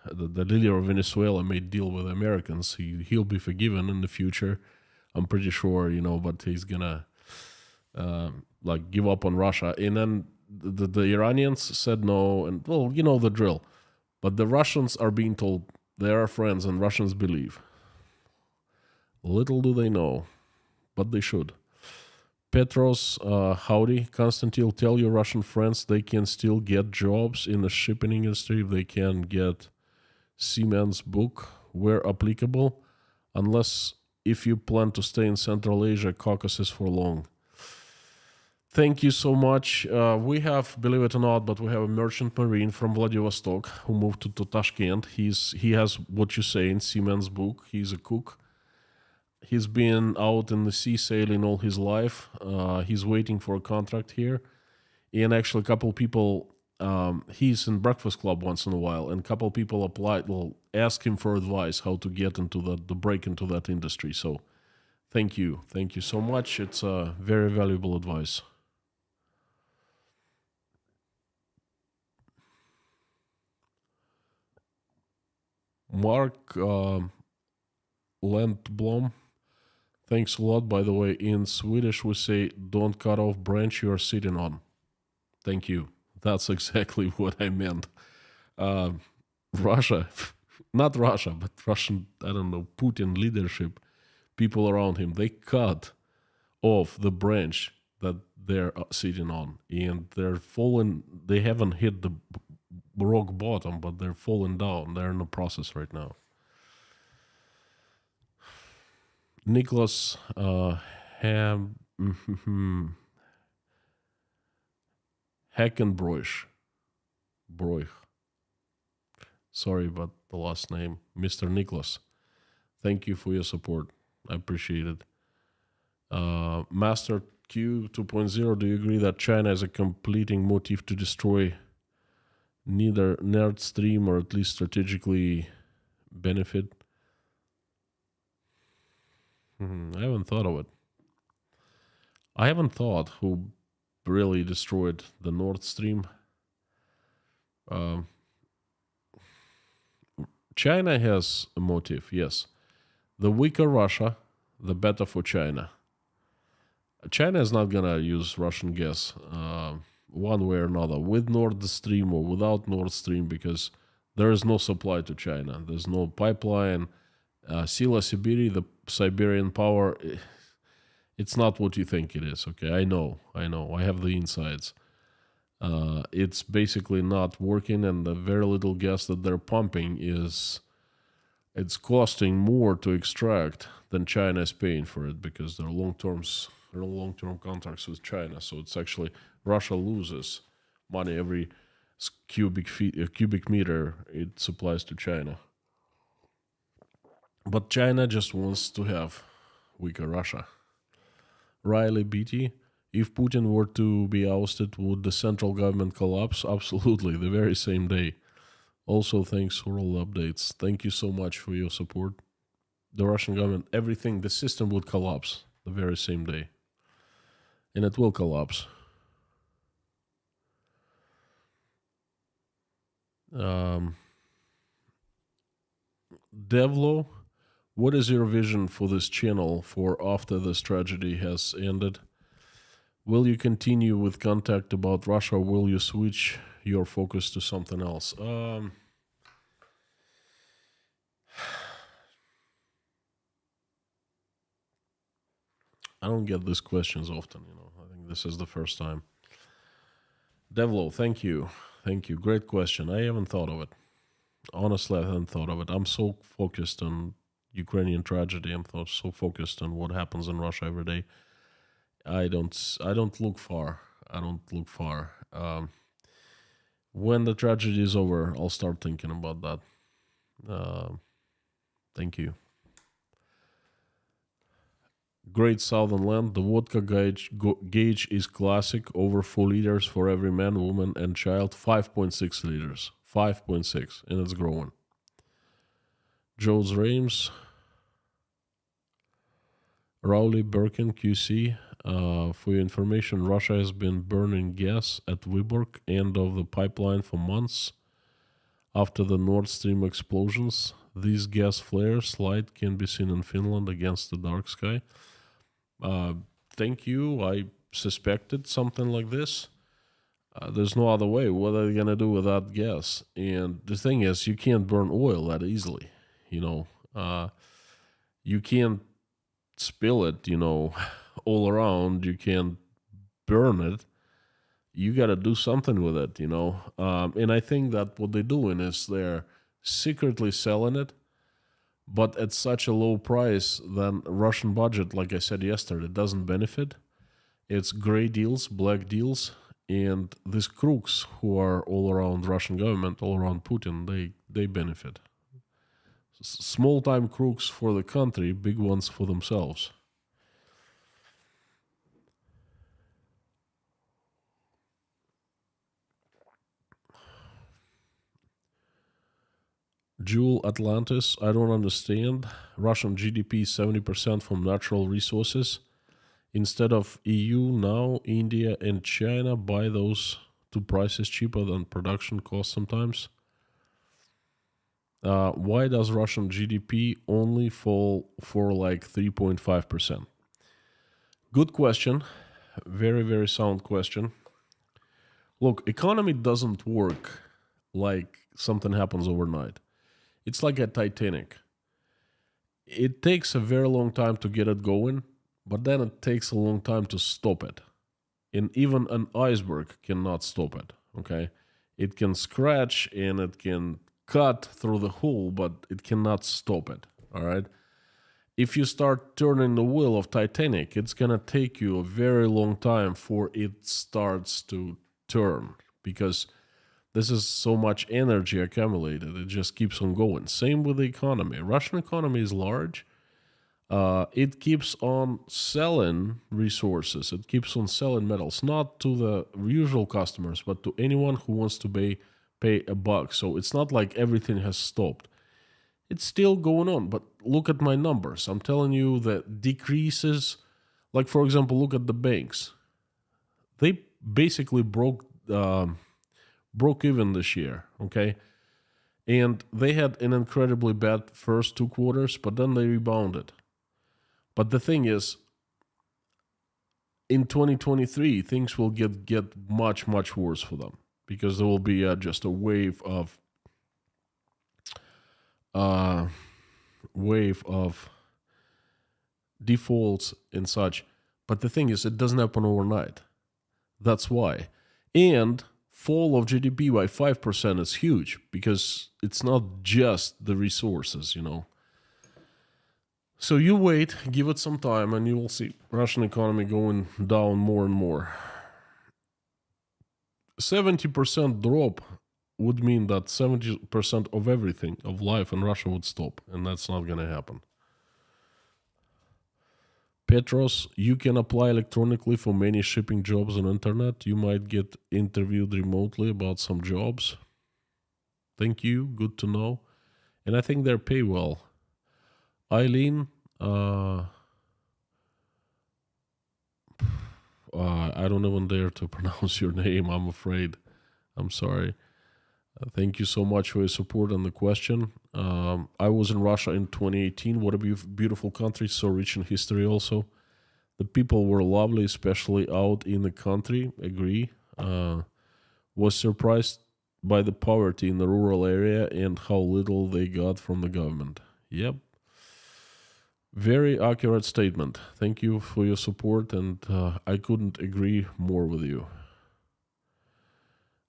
the leader of Venezuela made deal with Americans. He'll be forgiven in the future, I'm pretty sure, but he's gonna give up on Russia. And then the Iranians said no, and well, the drill. But the Russians are being told they are friends, and Russians believe. Little do they know, but they should. Petros, howdy. Konstantin, tell your Russian friends they can still get jobs in the shipping industry if they can get Siemens book where applicable, unless if you plan to stay in Central Asia, Caucasus for long. Thank you so much. We have, believe it or not, but we have a merchant marine from Vladivostok who moved to Tashkent. He has what you say in Siemens book. He's a cook. He's been out in the sea sailing all his life. He's waiting for a contract here. And actually, a couple people, he's in Breakfast Club once in a while, and a couple people ask him for advice how to get into the break into that industry. So thank you so much. It's very valuable advice. Mark Lentblom, thanks a lot. By the way, in Swedish we say don't cut off branch you are sitting on. Thank you. That's exactly what I meant. Russia, not Russia, but Russian, I don't know, Putin leadership, people around him, they cut off the branch that they're sitting on, and they're falling. They haven't hit the rock bottom, but they're falling down. They're in the process right now. Nicholas Heckenbroich. Sorry about the last name. Mr. Nicholas. Thank you for your support. I appreciate it. Master Q 2.0, do you agree that China is a completing motive to destroy neither Nord Stream or at least strategically benefit? I haven't thought of it. I haven't thought who really destroyed the Nord Stream. China has a motive, yes. The weaker Russia, the better for China. China is not going to use Russian gas one way or another, with Nord Stream or without Nord Stream, because there is no supply to China. There's no pipeline. Sila Sibiri, the Siberian power, it's not what you think it is, okay? I know. I have the insides. It's basically not working, and the very little gas that they're pumping it's costing more to extract than China is paying for it, because they're long-term contracts with China. So it's actually Russia loses money every cubic meter it supplies to China. But China just wants to have weaker Russia. Riley Beatty, if Putin were to be ousted, would the central government collapse? Absolutely, the very same day. Also, thanks for all the updates. Thank you so much for your support. The Russian government, everything, the system would collapse the very same day. And it will collapse. Devlo, what is your vision for this channel for after this tragedy has ended? Will you continue with contact about Russia, or will you switch your focus to something else? I don't get these questions often, I think this is the first time. Devlo, thank you. Great question. I haven't thought of it. Honestly, I haven't thought of it. I'm so focused on Ukrainian tragedy. I'm so focused on what happens in Russia every day. I don't look far. When the tragedy is over, I'll start thinking about that. Thank you. Great Southern Land. The vodka gauge is classic. Over 4 liters for every man, woman, and child. 5.6 liters. 5.6, and it's growing. Joe's Rames. Rowley Birkin QC. For your information, Russia has been burning gas at Vyborg, end of the pipeline, for months. After the Nord Stream explosions, these gas flares light can be seen in Finland against the dark sky. Thank you. I suspected something like this. There's no other way. What are they gonna do without gas? And the thing is, you can't burn oil that easily. You know, you can't spill it. All around. You can't burn it. You got to do something with it. And I think that what they're doing is they're secretly selling it, but at such a low price that Russian budget, like I said yesterday, doesn't benefit. It's gray deals, black deals, and these crooks who are all around Russian government, all around Putin, they benefit. Small time crooks for the country, big ones for themselves. Jewel Atlantis, I don't understand. Russian GDP 70% from natural resources. Instead of EU, now India and China buy those two prices cheaper than production costs sometimes. Why does Russian GDP only fall for like 3.5%? Good question. Very, very sound question. Look, economy doesn't work like something happens overnight. It's like a Titanic. It takes a very long time to get it going, but then it takes a long time to stop it. And even an iceberg cannot stop it, okay? It can scratch and it can cut through the hole, but it cannot stop it, all right? If you start turning the wheel of Titanic, it's gonna take you a very long time before it starts to turn, because this is so much energy accumulated. It just keeps on going. Same with the economy. Russian economy is large. It keeps on selling resources. It keeps on selling metals, not to the usual customers, but to anyone who wants to pay a buck. So it's not like everything has stopped. It's still going on. But look at my numbers. I'm telling you that decreases, like for example, look at the banks. They basically broke even this year, okay? And they had an incredibly bad first 2 quarters, but then they rebounded. But the thing is, in 2023, things will get much, much worse for them, because there will be just a wave of defaults and such. But the thing is, it doesn't happen overnight. That's why. And fall of GDP by 5% is huge, because it's not just the resources, So you wait, give it some time, and you will see Russian economy going down more and more. 70% drop would mean that 70% of everything, of life in Russia would stop, and that's not going to happen. Petros, you can apply electronically for many shipping jobs on internet. You might get interviewed remotely about some jobs. Thank you. Good to know. And I think they're pay well. Eileen, I don't even dare to pronounce your name, I'm afraid. I'm sorry. Thank you so much for your support on the question. I was in Russia in 2018. What a beautiful country, so rich in history also. The people were lovely, especially out in the country, agree. Was surprised by the poverty in the rural area and how little they got from the government. Yep. Very accurate statement. Thank you for your support, and I couldn't agree more with you.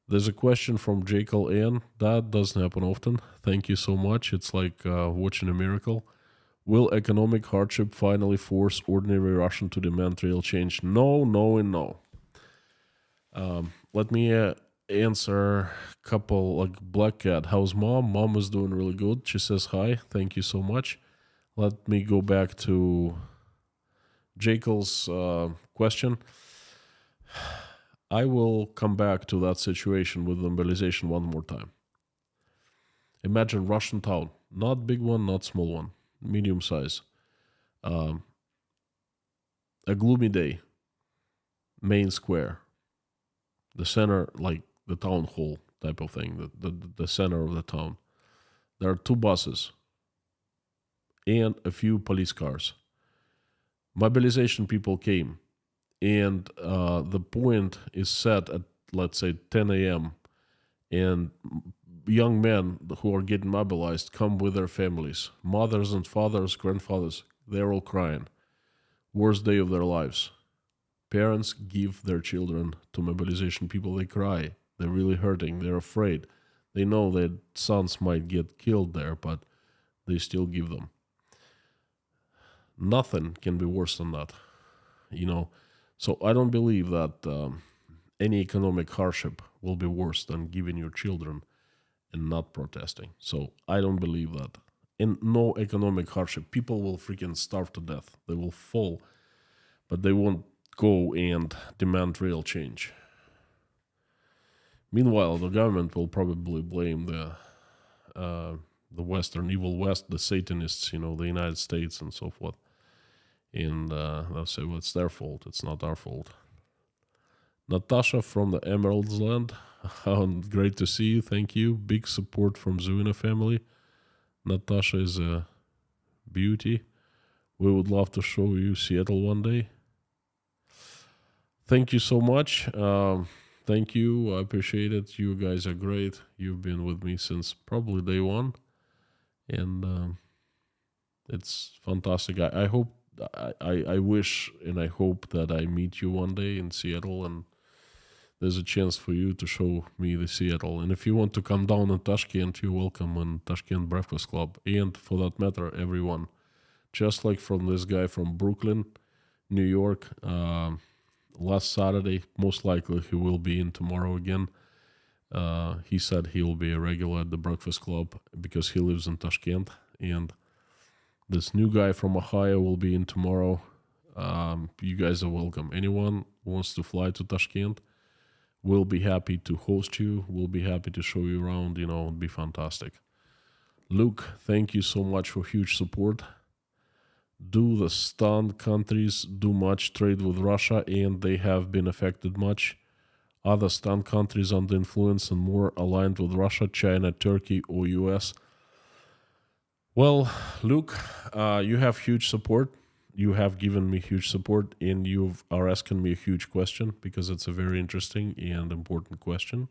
There's a question from Jekyll N. That doesn't happen often. Thank you so much. It's like watching a miracle. Will economic hardship finally force ordinary Russian to demand real change? No, no, and no. Let me answer a couple, like Black Cat. How's mom? Mom is doing really good. She says hi. Thank you so much. Let me go back to Jekyll's question. I will come back to that situation with mobilization one more time. Imagine Russian town. Not big one, not small one. Medium size. A gloomy day. Main square. The center, like the town hall type of thing. The center of the town. There are 2 buses. And a few police cars. Mobilization people came. And the point is set at let's say 10 a.m. and young men who are getting mobilized come with their families, mothers and fathers, grandfathers, they're all crying. Worst day of their lives. Parents give their children to mobilization people, they cry. They're really hurting, they're afraid. They know that sons might get killed there, but they still give them. Nothing can be worse than that, you know. So I don't believe that any economic hardship will be worse than giving your children and not protesting. So I don't believe that. In no economic hardship, people will freaking starve to death. They will fall, but they won't go and demand real change. Meanwhile, the government will probably blame the Western evil West, the Satanists, you know, the United States and so forth. And they'll say, well, it's their fault. It's not our fault. Natasha from the Emeralds Land. Great to see you. Thank you. Big support from Zuina family. Natasha is a beauty. We would love to show you Seattle one day. Thank you so much. Thank you. I appreciate it. You guys are great. You've been with me since probably day one. And it's fantastic. I hope, I wish and I hope that I meet you one day in Seattle and there's a chance for you to show me the Seattle. And if you want to come down in Tashkent, you're welcome in Tashkent Breakfast Club. And for that matter, everyone. Just like from this guy from Brooklyn, New York, last Saturday, most likely he will be in tomorrow again. He said he will be a regular at the Breakfast Club because he lives in Tashkent. And this new guy from Ohio will be in tomorrow. You guys are welcome. Anyone who wants to fly to Tashkent, we'll be happy to host you. We'll be happy to show you around. You know, it'd be fantastic. Luke, thank you so much for huge support. Do the stunned countries do much trade with Russia and they have been affected much? Other stunned countries under influence and more aligned with Russia, China, Turkey, or US? Well, Luke, you have huge support. You have given me huge support and you are asking me a huge question because it's a very interesting and important question.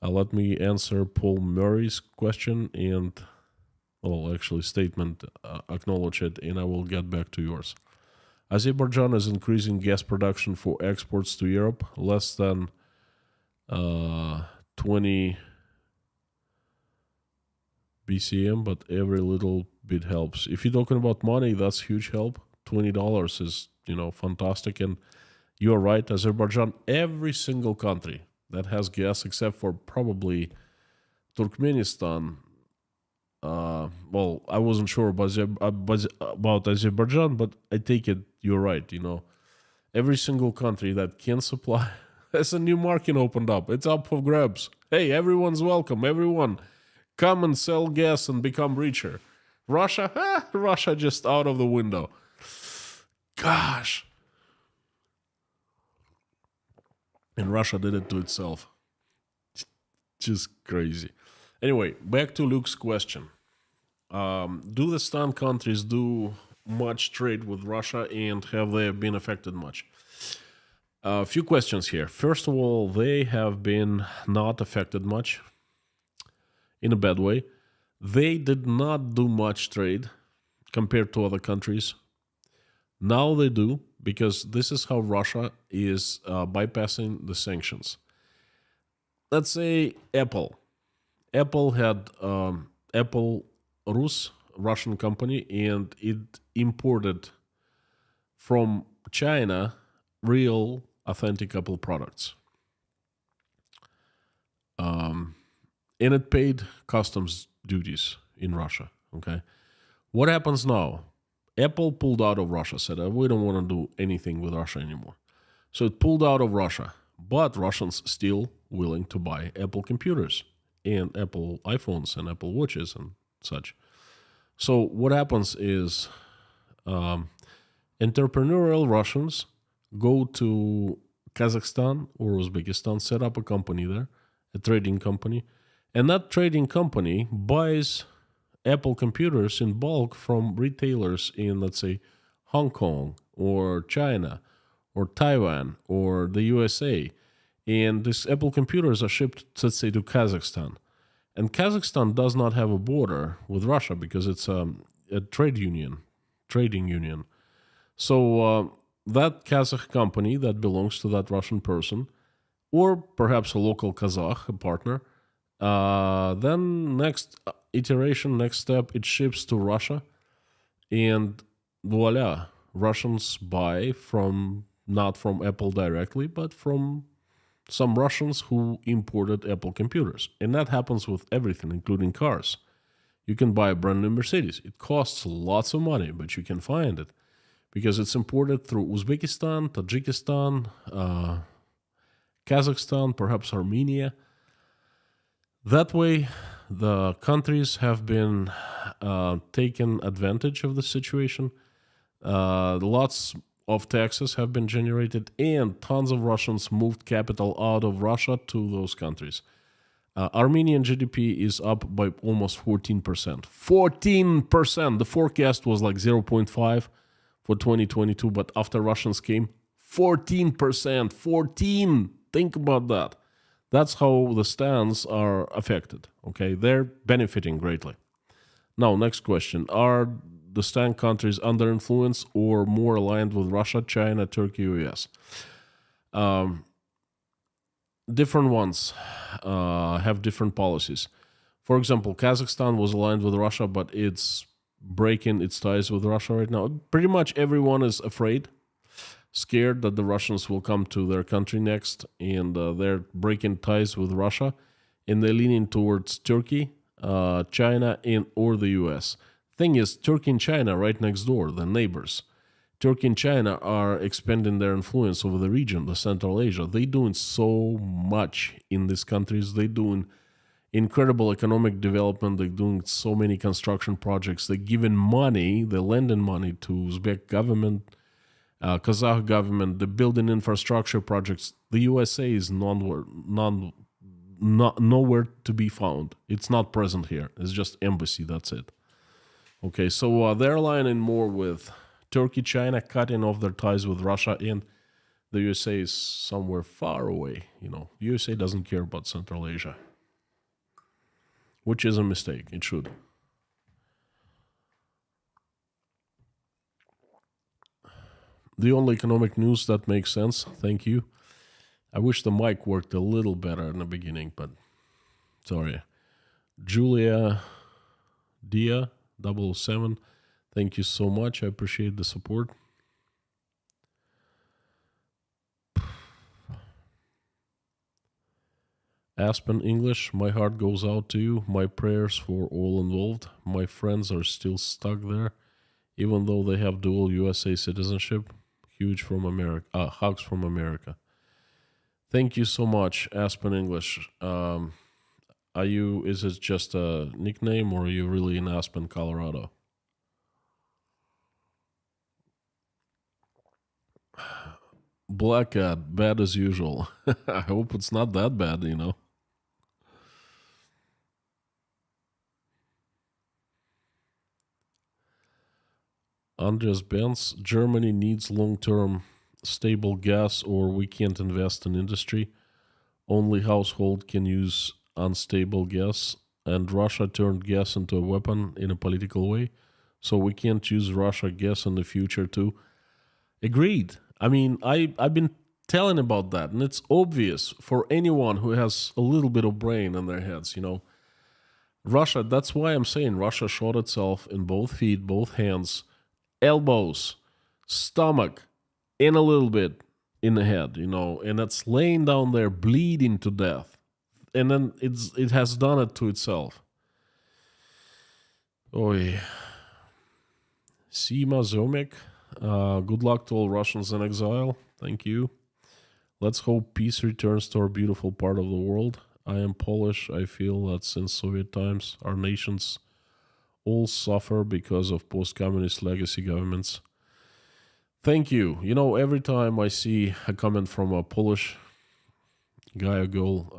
Let me answer Paul Murray's question and, well, actually statement, acknowledge it, and I will get back to yours. Azerbaijan is increasing gas production for exports to Europe, less than 20 BCM, but every little bit helps. If you're talking about money, that's huge help. $20 is, you know, fantastic. And you're right, Azerbaijan, every single country that has gas except for probably Turkmenistan. Well, I wasn't sure about Azerbaijan, but I take it you're right, you know. Every single country that can supply, there's a new market opened up. It's up for grabs. Hey, everyone's welcome. Everyone, come and sell gas and become richer. Russia? Russia just out of the window. Gosh. And Russia did it to itself. Just crazy. Anyway, back to Luke's question. Do the stunned countries do much trade with Russia and have they been affected much? A few questions here. First of all, they have been not affected much in a bad way. They did not do much trade compared to other countries. Now they do because this is how Russia is bypassing the sanctions. Let's say Apple. Apple had Apple Russian company, and it imported from China real, authentic Apple products. And it paid customs duties in Russia. Okay, what happens now? Apple pulled out of Russia, said, we don't want to do anything with Russia anymore. So it pulled out of Russia, but Russians still willing to buy Apple computers and Apple iPhones and Apple Watches and such. So what happens is entrepreneurial Russians go to Kazakhstan or Uzbekistan, set up a company there, a trading company, and that trading company buys Apple computers in bulk from retailers in, let's say, Hong Kong or China or Taiwan or the USA. And these Apple computers are shipped, let's say, to Kazakhstan. And Kazakhstan does not have a border with Russia because it's a trading union. So that Kazakh company that belongs to that Russian person, or perhaps a local Kazakh, a partner, then next iteration, next step, it ships to Russia, and voila, Russians buy from not from Apple directly, but from some Russians who imported Apple computers. And that happens with everything, including cars. You can buy a brand new Mercedes. It costs lots of money, but you can find it because it's imported through Uzbekistan, Tajikistan, Kazakhstan, perhaps Armenia. That way, the countries have been taken advantage of the situation. Lots of taxes have been generated, and tons of Russians moved capital out of Russia to those countries. Armenian GDP is up by almost 14%. 14%! The forecast was like 0.5 for 2022, but after Russians came, 14%! 14! Think about that. That's how the stands are affected, okay? They're benefiting greatly. Now, next question. Are the stand countries under influence or more aligned with Russia, China, Turkey, US? Different ones have different policies. For example, Kazakhstan was aligned with Russia, but it's breaking its ties with Russia right now. Pretty much everyone is afraid, scared that the Russians will come to their country next, and they're breaking ties with Russia, and they're leaning towards Turkey, China, and or the US. Thing is, Turkey and China right next door, the neighbors. Turkey and China are expanding their influence over the region, the Central Asia. They're doing so much in these countries. They're doing incredible economic development. They're doing so many construction projects. They're giving money, they're lending money to Uzbek government, Kazakh government. They're building infrastructure projects. The USA is nowhere to be found. It's not present here. It's just embassy, that's it. Okay, so they're aligning more with Turkey, China, cutting off their ties with Russia, and the USA is somewhere far away. USA doesn't care about Central Asia, which is a mistake. It should. The only economic news that makes sense. Thank you. I wish the mic worked a little better in the beginning, but sorry. Julia Dia 007. Thank you so much. I appreciate the support. Aspen English, my heart goes out to you. My prayers for all involved. My friends are still stuck there, even though they have dual USA citizenship. Huge from America. Hugs from America. Thank you so much, Aspen English. Is it just a nickname, or are you really in Aspen, Colorado? Black Cat, bad as usual. I hope it's not that bad, Andreas Benz, Germany needs long-term stable gas, or we can't invest in industry. Only household can use unstable gas, and Russia turned gas into a weapon in a political way, so we can't use Russia gas in the future too. Agreed. I mean, I've been telling about that, and it's obvious for anyone who has a little bit of brain in their heads, Russia, that's why I'm saying Russia shot itself in both feet, both hands, elbows, stomach, and a little bit in the head, and it's laying down there bleeding to death. And then it has done it to itself. Oy. Sima Zomek, good luck to all Russians in exile. Thank you. Let's hope peace returns to our beautiful part of the world. I am Polish. I feel that since Soviet times, our nations all suffer because of post-communist legacy governments. Thank you. Every time I see a comment from a Polish guy or girl,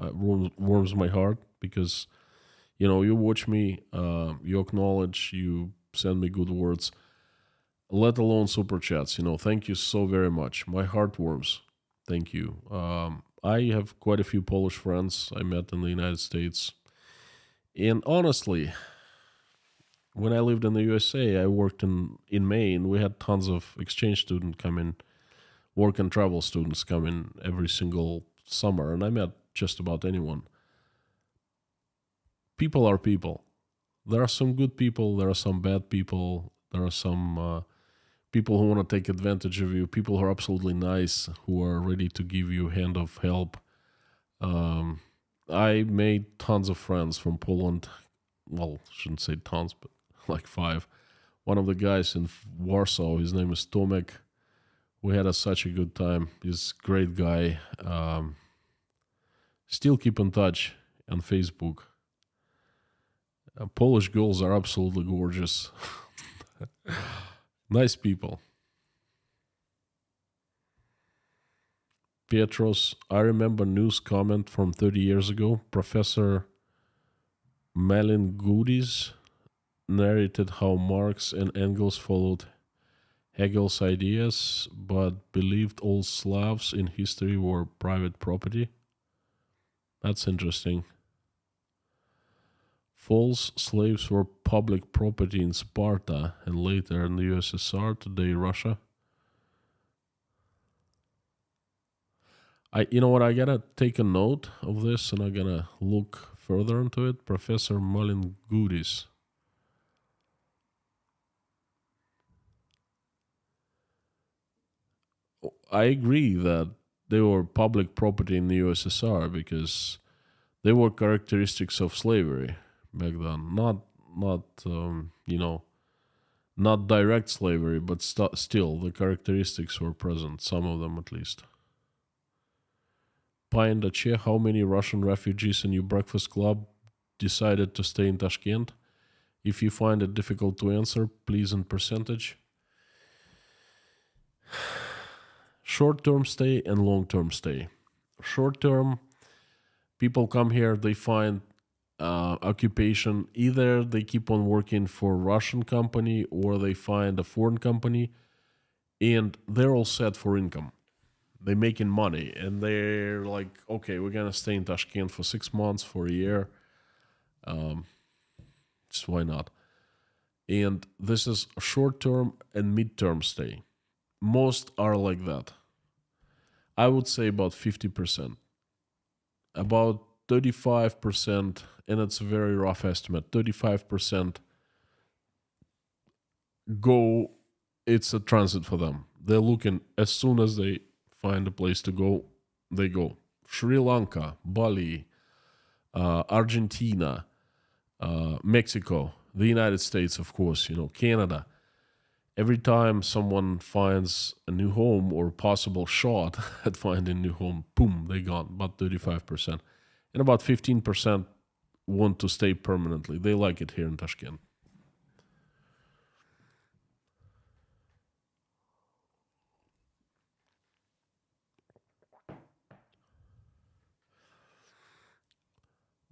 warms my heart, because, you watch me, you acknowledge, you send me good words, let alone super chats. Thank you so very much. My heart warms. Thank you. I have quite a few Polish friends I met in the United States. And honestly, when I lived in the USA, I worked in Maine. We had tons of exchange students come in, work and travel students come in every single summer, and I met just about anyone. People are people. There are some good people, there are some bad people, there are some people who want to take advantage of you, people who are absolutely nice, who are ready to give you a hand of help. I made tons of friends from Poland. Well, shouldn't say tons, but like 5. One of the guys in Warsaw, his name is Tomek. We had such a good time. He's a great guy. Still keep in touch on Facebook. Polish girls are absolutely gorgeous. Nice people. Pietros, I remember news comment from 30 years ago. Professor Malingoudis narrated how Marx and Engels followed Hegel's ideas, but believed all Slavs in history were private property. That's interesting. False slaves were public property in Sparta and later in the USSR, today Russia. You know what? I gotta take a note of this and I'm gonna look further into it. Professor Malingoudis. I agree that they were public property in the USSR because they were characteristics of slavery back then. Not direct slavery, but still the characteristics were present. Some of them, at least. Payandache, how many Russian refugees in your breakfast club decided to stay in Tashkent? If you find it difficult to answer, please in percentage. Short-term stay and long-term stay. Short-term, people come here, they find occupation. Either they keep on working for a Russian company or they find a foreign company and they're all set for income. They're making money and they're like, okay, we're going to stay in Tashkent for 6 months, for a year. Just why not? And this is a short-term and mid-term stay. Most are like that. I would say about 50%. About 35%, and it's a very rough estimate, 35% go, it's a transit for them. They're looking, as soon as they find a place to go, they go. Sri Lanka, Bali, Argentina, Mexico, the United States, of course, Canada. Every time someone finds a new home or possible shot at finding a new home, boom, they gone, about 35%. And about 15% want to stay permanently. They like it here in Tashkent.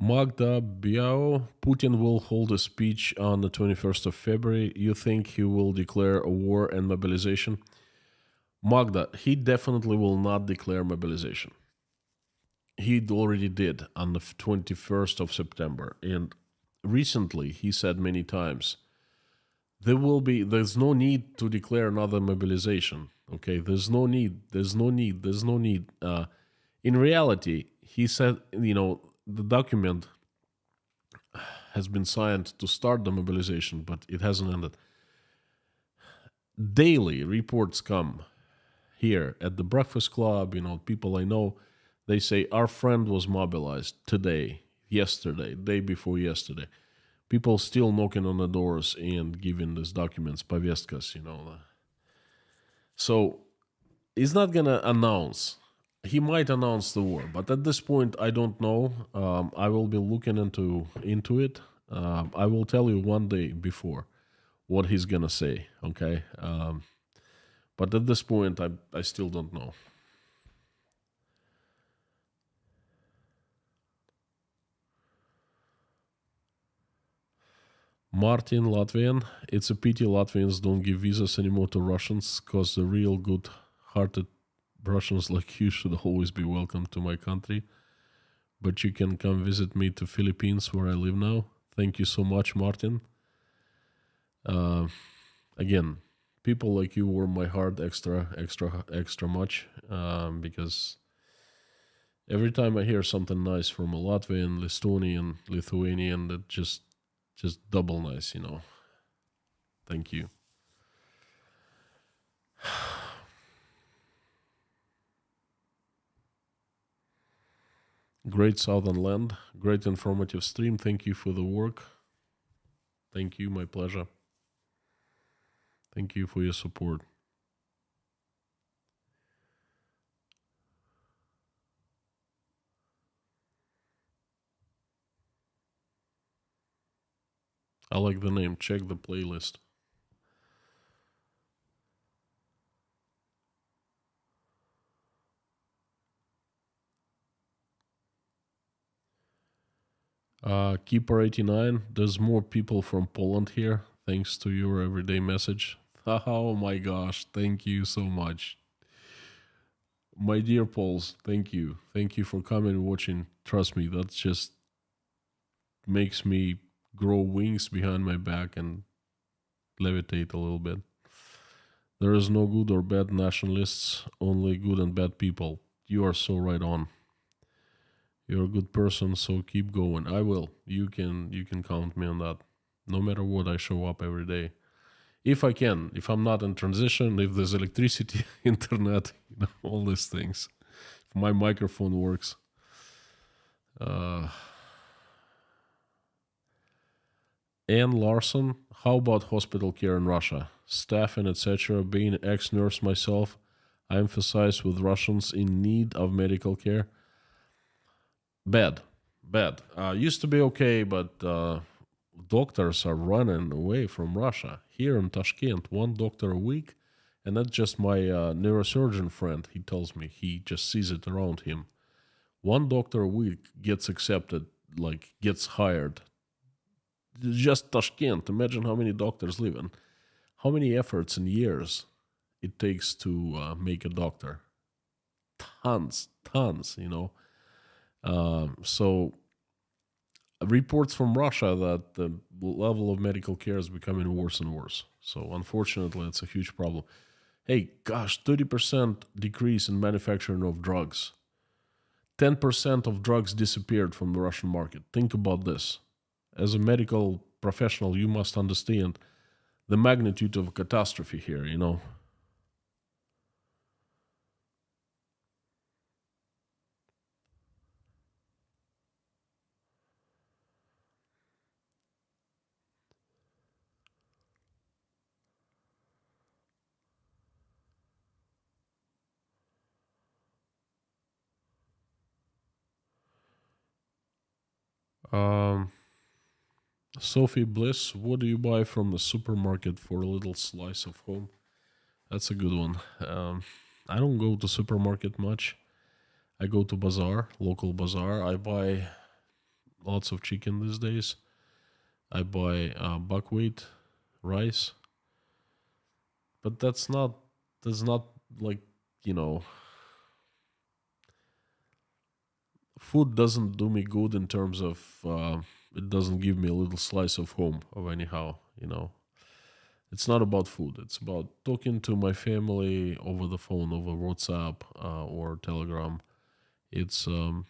Magda Biao, Putin will hold a speech on the 21st of February. You think he will declare a war and mobilization? Magda, he definitely will not declare mobilization. He already did on the 21st of September. And recently, he said many times, there's no need to declare another mobilization. Okay, there's no need. In reality, he said, the document has been signed to start the mobilization, but it hasn't ended. Daily reports come here at the Breakfast Club, people I know, they say our friend was mobilized today, yesterday, day before yesterday. People still knocking on the doors and giving these documents, повестkas, So he's not going to announce. He might announce the war, but at this point, I don't know. I will be looking into it. I will tell you one day before what he's going to say, okay? But at this point, I still don't know. Martin, Latvian. It's a pity Latvians don't give visas anymore to Russians because the real good-hearted Russians like you should always be welcome to my country. But you can come visit me to Philippines where I live now. Thank you so much, Martin. Uh, Again, people like you warm my heart extra much, because every time I hear something nice from a Latvian, Estonian, Lithuanian, that just double nice, you know. Thank you. Great Southern Land, great informative stream. Thank you for the work. Thank you, my pleasure. Thank you for your support. I like the name. Check the playlist. Keeper89, there's more people from Poland here, thanks to your everyday message. Oh my gosh, thank you so much. My dear Poles, thank you. Thank you for coming and watching. Trust me, that just makes me grow wings behind my back and levitate a little bit. There is no good or bad nationalists, only good and bad people. You are so right on. You're a good person, so keep going. I will. You can count me on that. No matter what, I show up every day. If I can, if I'm not in transition, if there's electricity, internet, all these things. If my microphone works. Ann Larson, how about hospital care in Russia? Staff and etc. Being ex-nurse myself, I emphasize with Russians in need of medical care. Bad. Used to be okay, but doctors are running away from Russia. Here in Tashkent, one doctor a week, and that's just my neurosurgeon friend. He tells me he just sees it around him. One doctor a week gets accepted, like gets hired. Just Tashkent. Imagine how many doctors live in. How many efforts and years it takes to make a doctor. Tons, you know. So reports from Russia that the level of medical care is becoming worse and worse. So unfortunately, it's a huge problem. Hey, gosh, 30% decrease in manufacturing of drugs. 10% of drugs disappeared from the Russian market. Think about this. As a medical professional, you must understand the magnitude of a catastrophe here, you know. Sophie Bliss, what do you buy from the supermarket for a little slice of home? That's a good one. I don't go to supermarket much. I go to bazaar, local bazaar. I buy lots of chicken these days. I buy buckwheat, rice. But that's not like, you know, food doesn't do me good in terms of it doesn't give me a little slice of home of anyhow, you know. It's not about food. It's about talking to my family over the phone, over WhatsApp or Telegram. It's you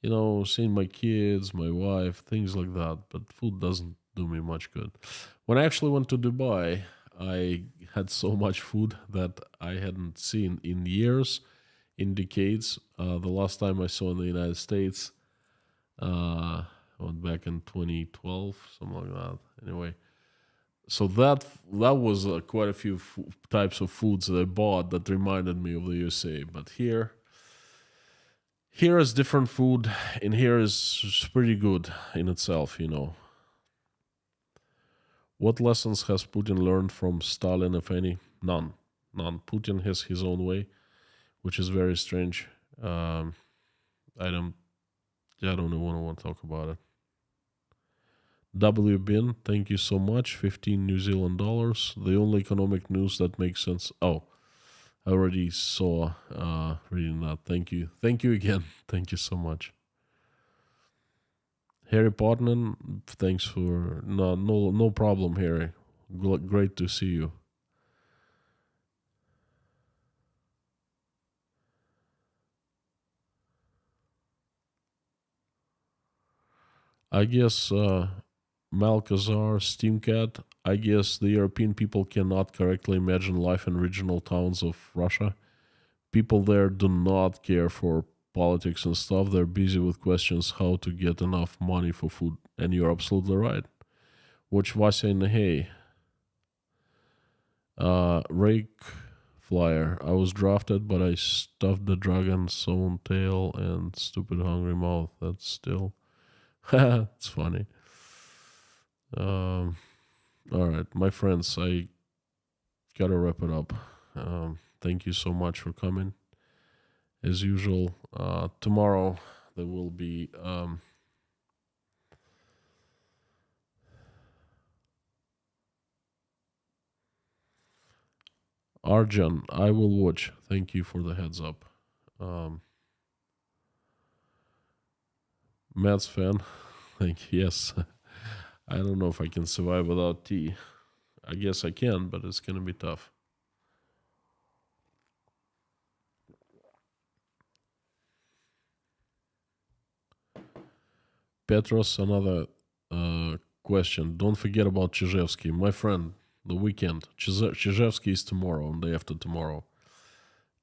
know, seeing my kids, my wife, things like that. But food doesn't do me much good. When I actually went to Dubai, I had so much food that I hadn't seen in years, in decades. The last time I saw in the United States, went back in 2012, something like that. Anyway, so that was quite a few types of foods that I bought that reminded me of the USA. But here is different food, and here is pretty good in itself, you know. What lessons has Putin learned from Stalin, if any? None. Putin has his own way, which is very strange. I don't even want to talk about it. WBIN, thank you so much. 15 New Zealand dollars. The only economic news that makes sense. Oh, I already saw reading that. Thank you. Thank you again. Thank you so much. Harry Potman, thanks for no problem, Harry. Great to see you. I guess Malcazar, Steamcat, I guess the European people cannot correctly imagine life in regional towns of Russia. People there do not care for politics and stuff. They're busy with questions how to get enough money for food. And you're absolutely right. Watch Vasya in the Hay. Rake Flyer. I was drafted, but I stuffed the dragon, sewn tail, and stupid hungry mouth. That's still... it's funny. All right, my friends, I gotta wrap it up. Thank you so much for coming. As usual, tomorrow there will be Arjan. I will watch. Thank you for the heads up. Mets fan. Thank you. Yes. I don't know if I can survive without tea. I guess I can, but it's gonna be tough. Petros, another question. Don't forget about Chizhevsky. My friend, the weekend. Chizhevsky is tomorrow and day after tomorrow.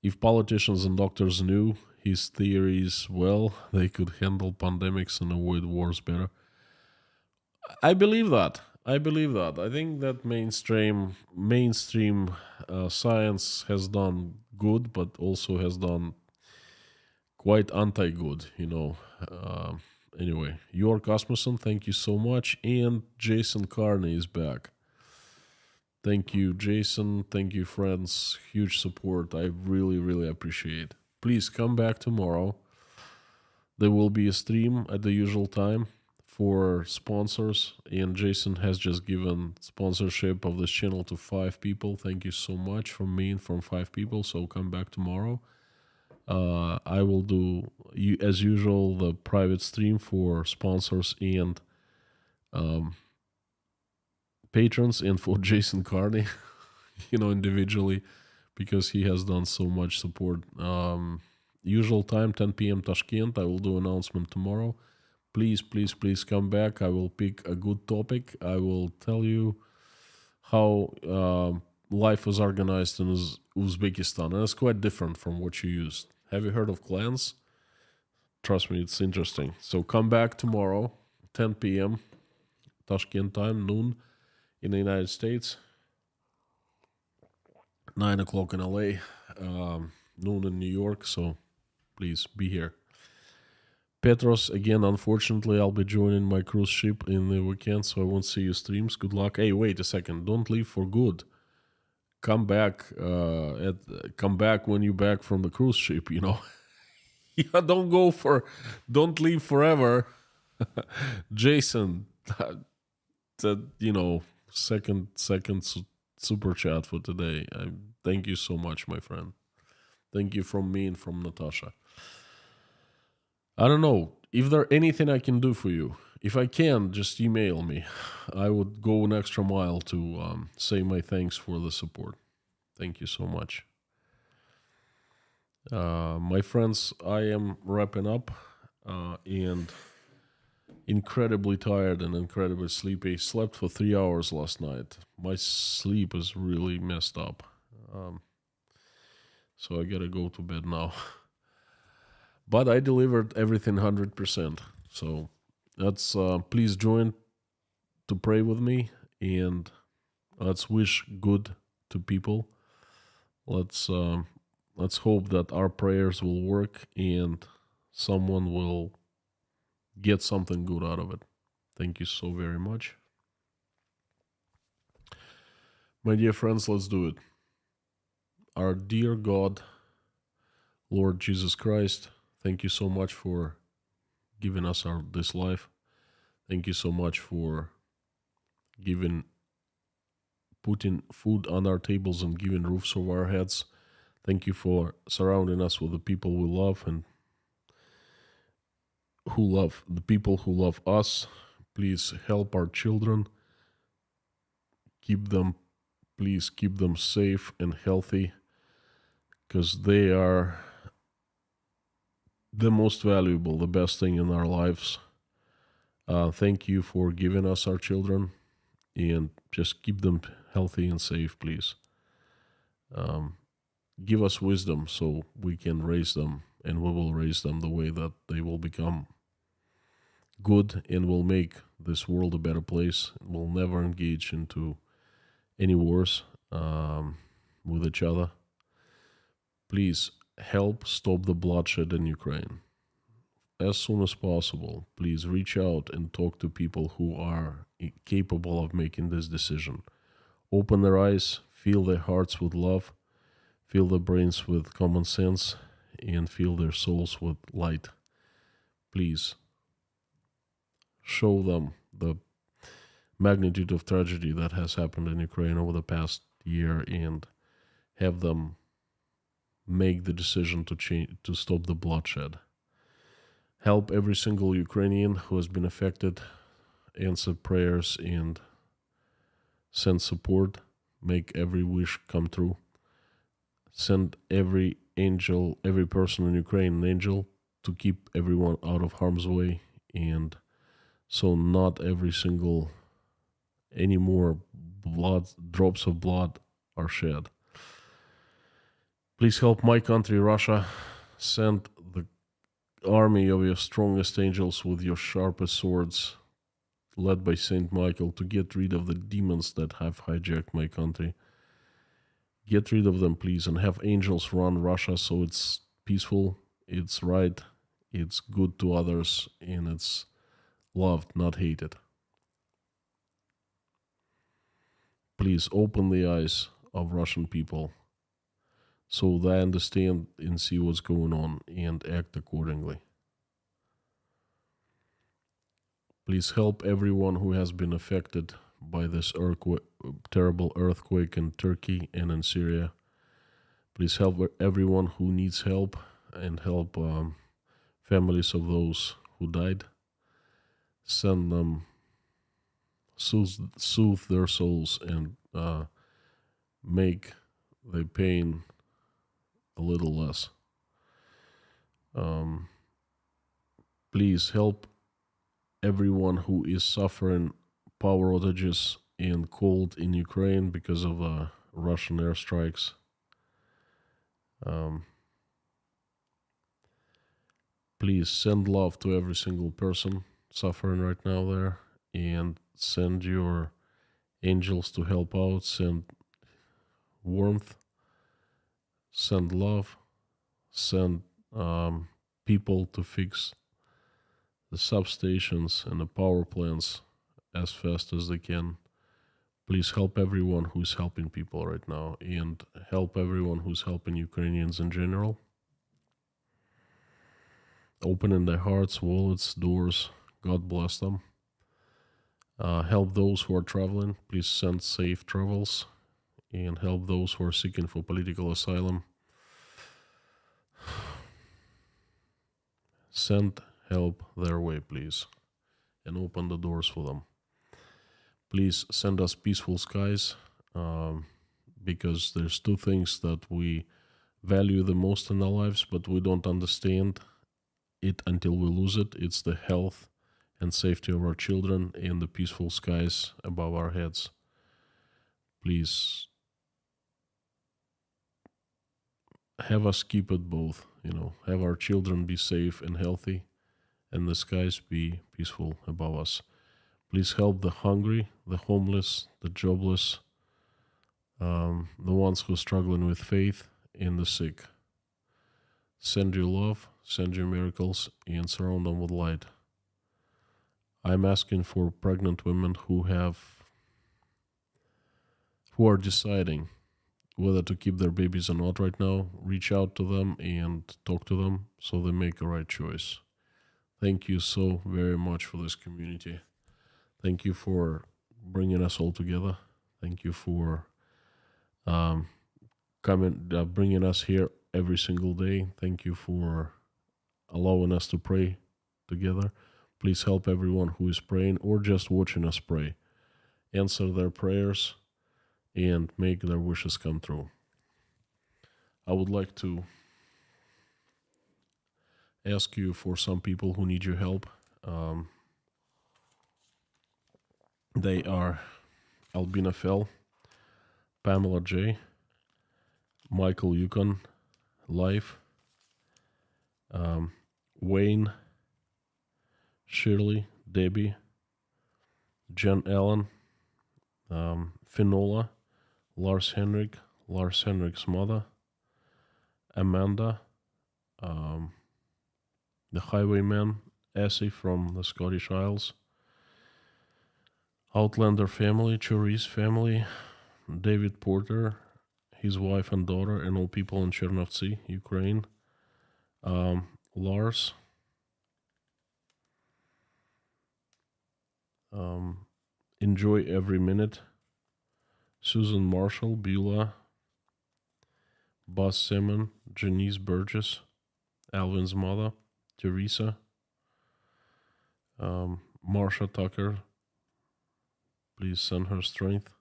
If politicians and doctors knew his theories well, they could handle pandemics and avoid wars better. I believe that. I think that mainstream science has done good, but also has done quite anti-good, Anyway, York Asmussen, thank you so much. And Jason Carney is back. Thank you, Jason. Thank you, friends. Huge support. I really, really appreciate. Please come back tomorrow. There will be a stream at the usual time for sponsors. And Jason has just given sponsorship of this channel to 5 people. Thank you so much from me and from 5 people. So come back tomorrow. I will do, as usual, the private stream for sponsors and patrons, and for Jason Carney, individually, because he has done so much support. Usual time, 10 p.m. Tashkent. I will do announcement tomorrow. Please, please, please come back. I will pick a good topic. I will tell you how life was organized in Uzbekistan. And it's quite different from what you used. Have you heard of clans? Trust me, it's interesting. So come back tomorrow, 10 p.m. Tashkent time, noon in the United States, 9 o'clock in LA, noon in New York. So please be here. Petros, again, unfortunately, I'll be joining my cruise ship in the weekend, so I won't see you streams. Good luck. Hey, wait a second. Don't leave for good. Come back. Come back when you're back from the cruise ship. Yeah, don't leave forever. Jason, second super chat for today. Thank you so much, my friend. Thank you from me and from Natasha. I don't know if there anything I can do for you. If I can, just email me. I would go an extra mile to say my thanks for the support. Thank you so much. My friends, I am wrapping up and incredibly tired and incredibly sleepy. Slept for 3 hours last night. My sleep is really messed up. So I gotta go to bed now. But I delivered everything 100%. So let's please join to pray with me, and let's wish good to people. Let's hope that our prayers will work and someone will get something good out of it. Thank you so very much. My dear friends, let's do it. Our dear God, Lord Jesus Christ, thank you so much for giving us this life. Thank you so much for putting food on our tables and giving roofs over our heads. Thank you for surrounding us with the people we love and who love the people who love us. Please help our children. Please keep them safe and healthy, because they are the most valuable, the best thing in our lives. Thank you for giving us our children, and just keep them healthy and safe, please. Give us wisdom so we can raise them, and we will raise them the way that they will become good and will make this world a better place. We'll never engage into any wars with each other. Please help stop the bloodshed in Ukraine. As soon as possible, please reach out and talk to people who are capable of making this decision. Open their eyes, fill their hearts with love, fill their brains with common sense, and fill their souls with light. Please show them the magnitude of tragedy that has happened in Ukraine over the past year, and have them make the decision to stop the bloodshed. Help every single Ukrainian who has been affected, answer prayers, and send support. Make every wish come true. Send every person in Ukraine an angel to keep everyone out of harm's way, and so not any more drops of blood are shed. Please help my country, Russia. Send the army of your strongest angels with your sharpest swords, led by Saint Michael, to get rid of the demons that have hijacked my country. Get rid of them, please, and have angels run Russia so it's peaceful, it's right, it's good to others, and it's loved, not hated. Please open the eyes of Russian people so they understand and see what's going on and act accordingly. Please help everyone who has been affected by this terrible earthquake in Turkey and in Syria. Please help everyone who needs help, and help families of those who died. Send them, soothe their souls, and make the pain a little less. Please help everyone who is suffering power outages and cold in Ukraine because of Russian airstrikes. Please send love to every single person suffering right now there, and send your angels to help out, send warmth, send love, send people to fix the substations and the power plants as fast as they can. Please help everyone who's helping people right now, and help everyone who's helping Ukrainians in general. Opening their hearts, wallets, doors. God bless them. Help those who are traveling. Please send safe travels, and help those who are seeking for political asylum. Send help their way, please, and open the doors for them. Please send us peaceful skies, because there's two things that we value the most in our lives, but we don't understand it until we lose it. It's the health and safety of our children and the peaceful skies above our heads. Please have us keep it both, have our children be safe and healthy, and the skies be peaceful above us. Please help the hungry, the homeless, the jobless, the ones who are struggling with faith, and the sick. Send your love, send your miracles, and surround them with light. I'm asking for pregnant women who are deciding whether to keep their babies or not right now. Reach out to them and talk to them so they make a right choice. Thank you so very much for this community. Thank you for bringing us all together. Thank you for bringing us here every single day. Thank you for allowing us to pray together. Please help everyone who is praying or just watching us pray. Answer their prayers and make their wishes come true. I would like to ask you for some people who need your help. They are Albina Fell, Pamela J., Michael Yukon, Life, Wayne, Shirley, Debbie, Jen Allen, Finola, Lars Henrik's mother, Amanda, the Highwayman, Essie from the Scottish Isles, Outlander family, Chorice family, David Porter, his wife and daughter, and all people in Chernovtsi, Ukraine, Lars, Enjoy Every Minute, Susan Marshall, Beulah, Buzz Simon, Janice Burgess, Alvin's mother, Teresa, Marsha Tucker, please send her strength,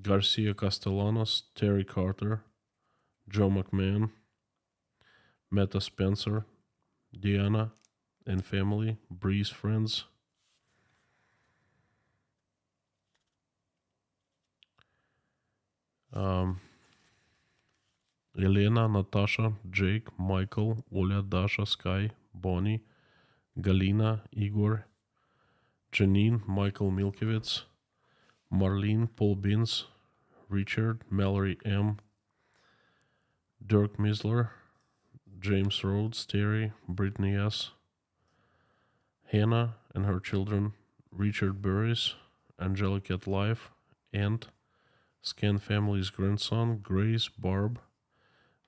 Garcia Castellanos, Terry Carter, Joe McMahon, Meta Spencer, Diana and family, Breeze friends, Elena, Natasha, Jake, Michael, Oля, Dasha, Sky, Bonnie, Galina, Igor, Janine, Michael Milkevitz, Marlene, Paul Beans, Richard, Mallory M., Dirk Misler, James Rhodes, Terry, Brittany S., Hannah and her children, Richard Burris, Angelica at Life, and Scan family's grandson, Grace, Barb,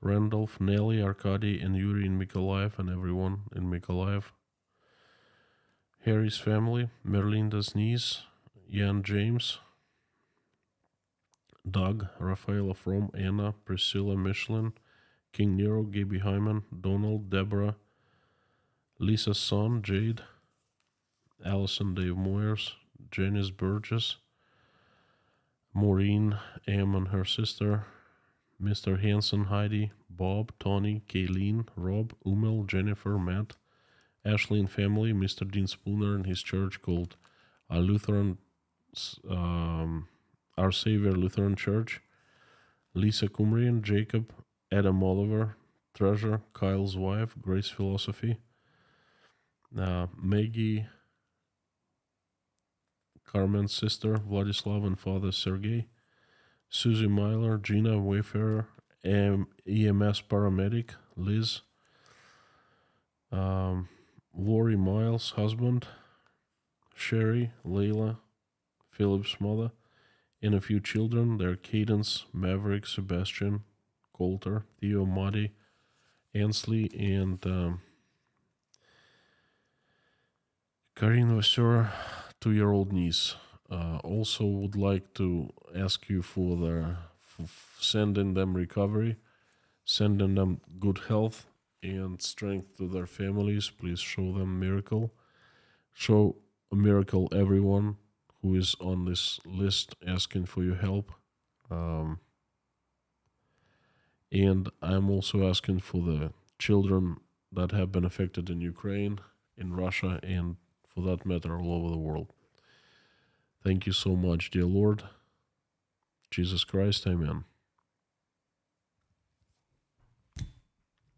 Randolph, Nelly, Arkady, and Yuri in Mykolaiv, and everyone in Mykolaiv. Harry's family, Merlinda's niece, Jan James, Doug, Rafaela From, Anna, Priscilla Michelin, King Nero, Gaby Hyman, Donald, Deborah, Lisa's son, Jade, Allison Dave Moyers, Janice Burgess, Maureen M. and her sister, Mr. Hanson, Heidi, Bob, Tony, Kayleen, Rob, Umel, Jennifer, Matt, Ashley and family, Mr. Dean Spooner and his church called Lutheran, Our Savior Lutheran Church, Lisa Kumrian, Jacob, Adam Oliver, Treasure, Kyle's wife, Grace Philosophy, Maggie, Carmen's sister, Vladislav and father Sergey, Susie Myler, Gina Wayfarer, EMS paramedic, Liz, Lori Miles, husband, Sherry, Layla, Philip's mother, and a few children. They're Cadence, Maverick, Sebastian, Coulter, Theo, Muddy, Ansley, and Karine Vasseur, 2-year-old niece. Also would like to ask you for sending them recovery, sending them good health and strength to their families. Please show them miracle. Show a miracle everyone who is on this list asking for your help. And I'm also asking for the children that have been affected in Ukraine, in Russia, and for that matter, all over the world. Thank you so much, dear Lord. Jesus Christ, amen.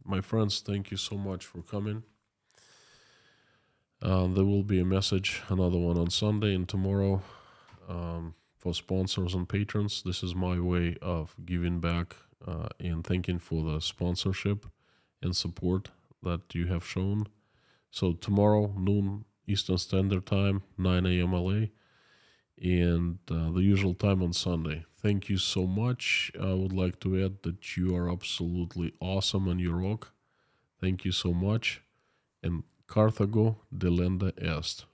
My friends, thank you so much for coming. There will be a message, another one on Sunday and tomorrow for sponsors and patrons. This is my way of giving back and thanking for the sponsorship and support that you have shown. So tomorrow, noon Eastern Standard Time, 9 a.m. LA, and the usual time on Sunday. Thank you so much. I would like to add that you are absolutely awesome and you rock. Thank you so much. And Carthago delenda est.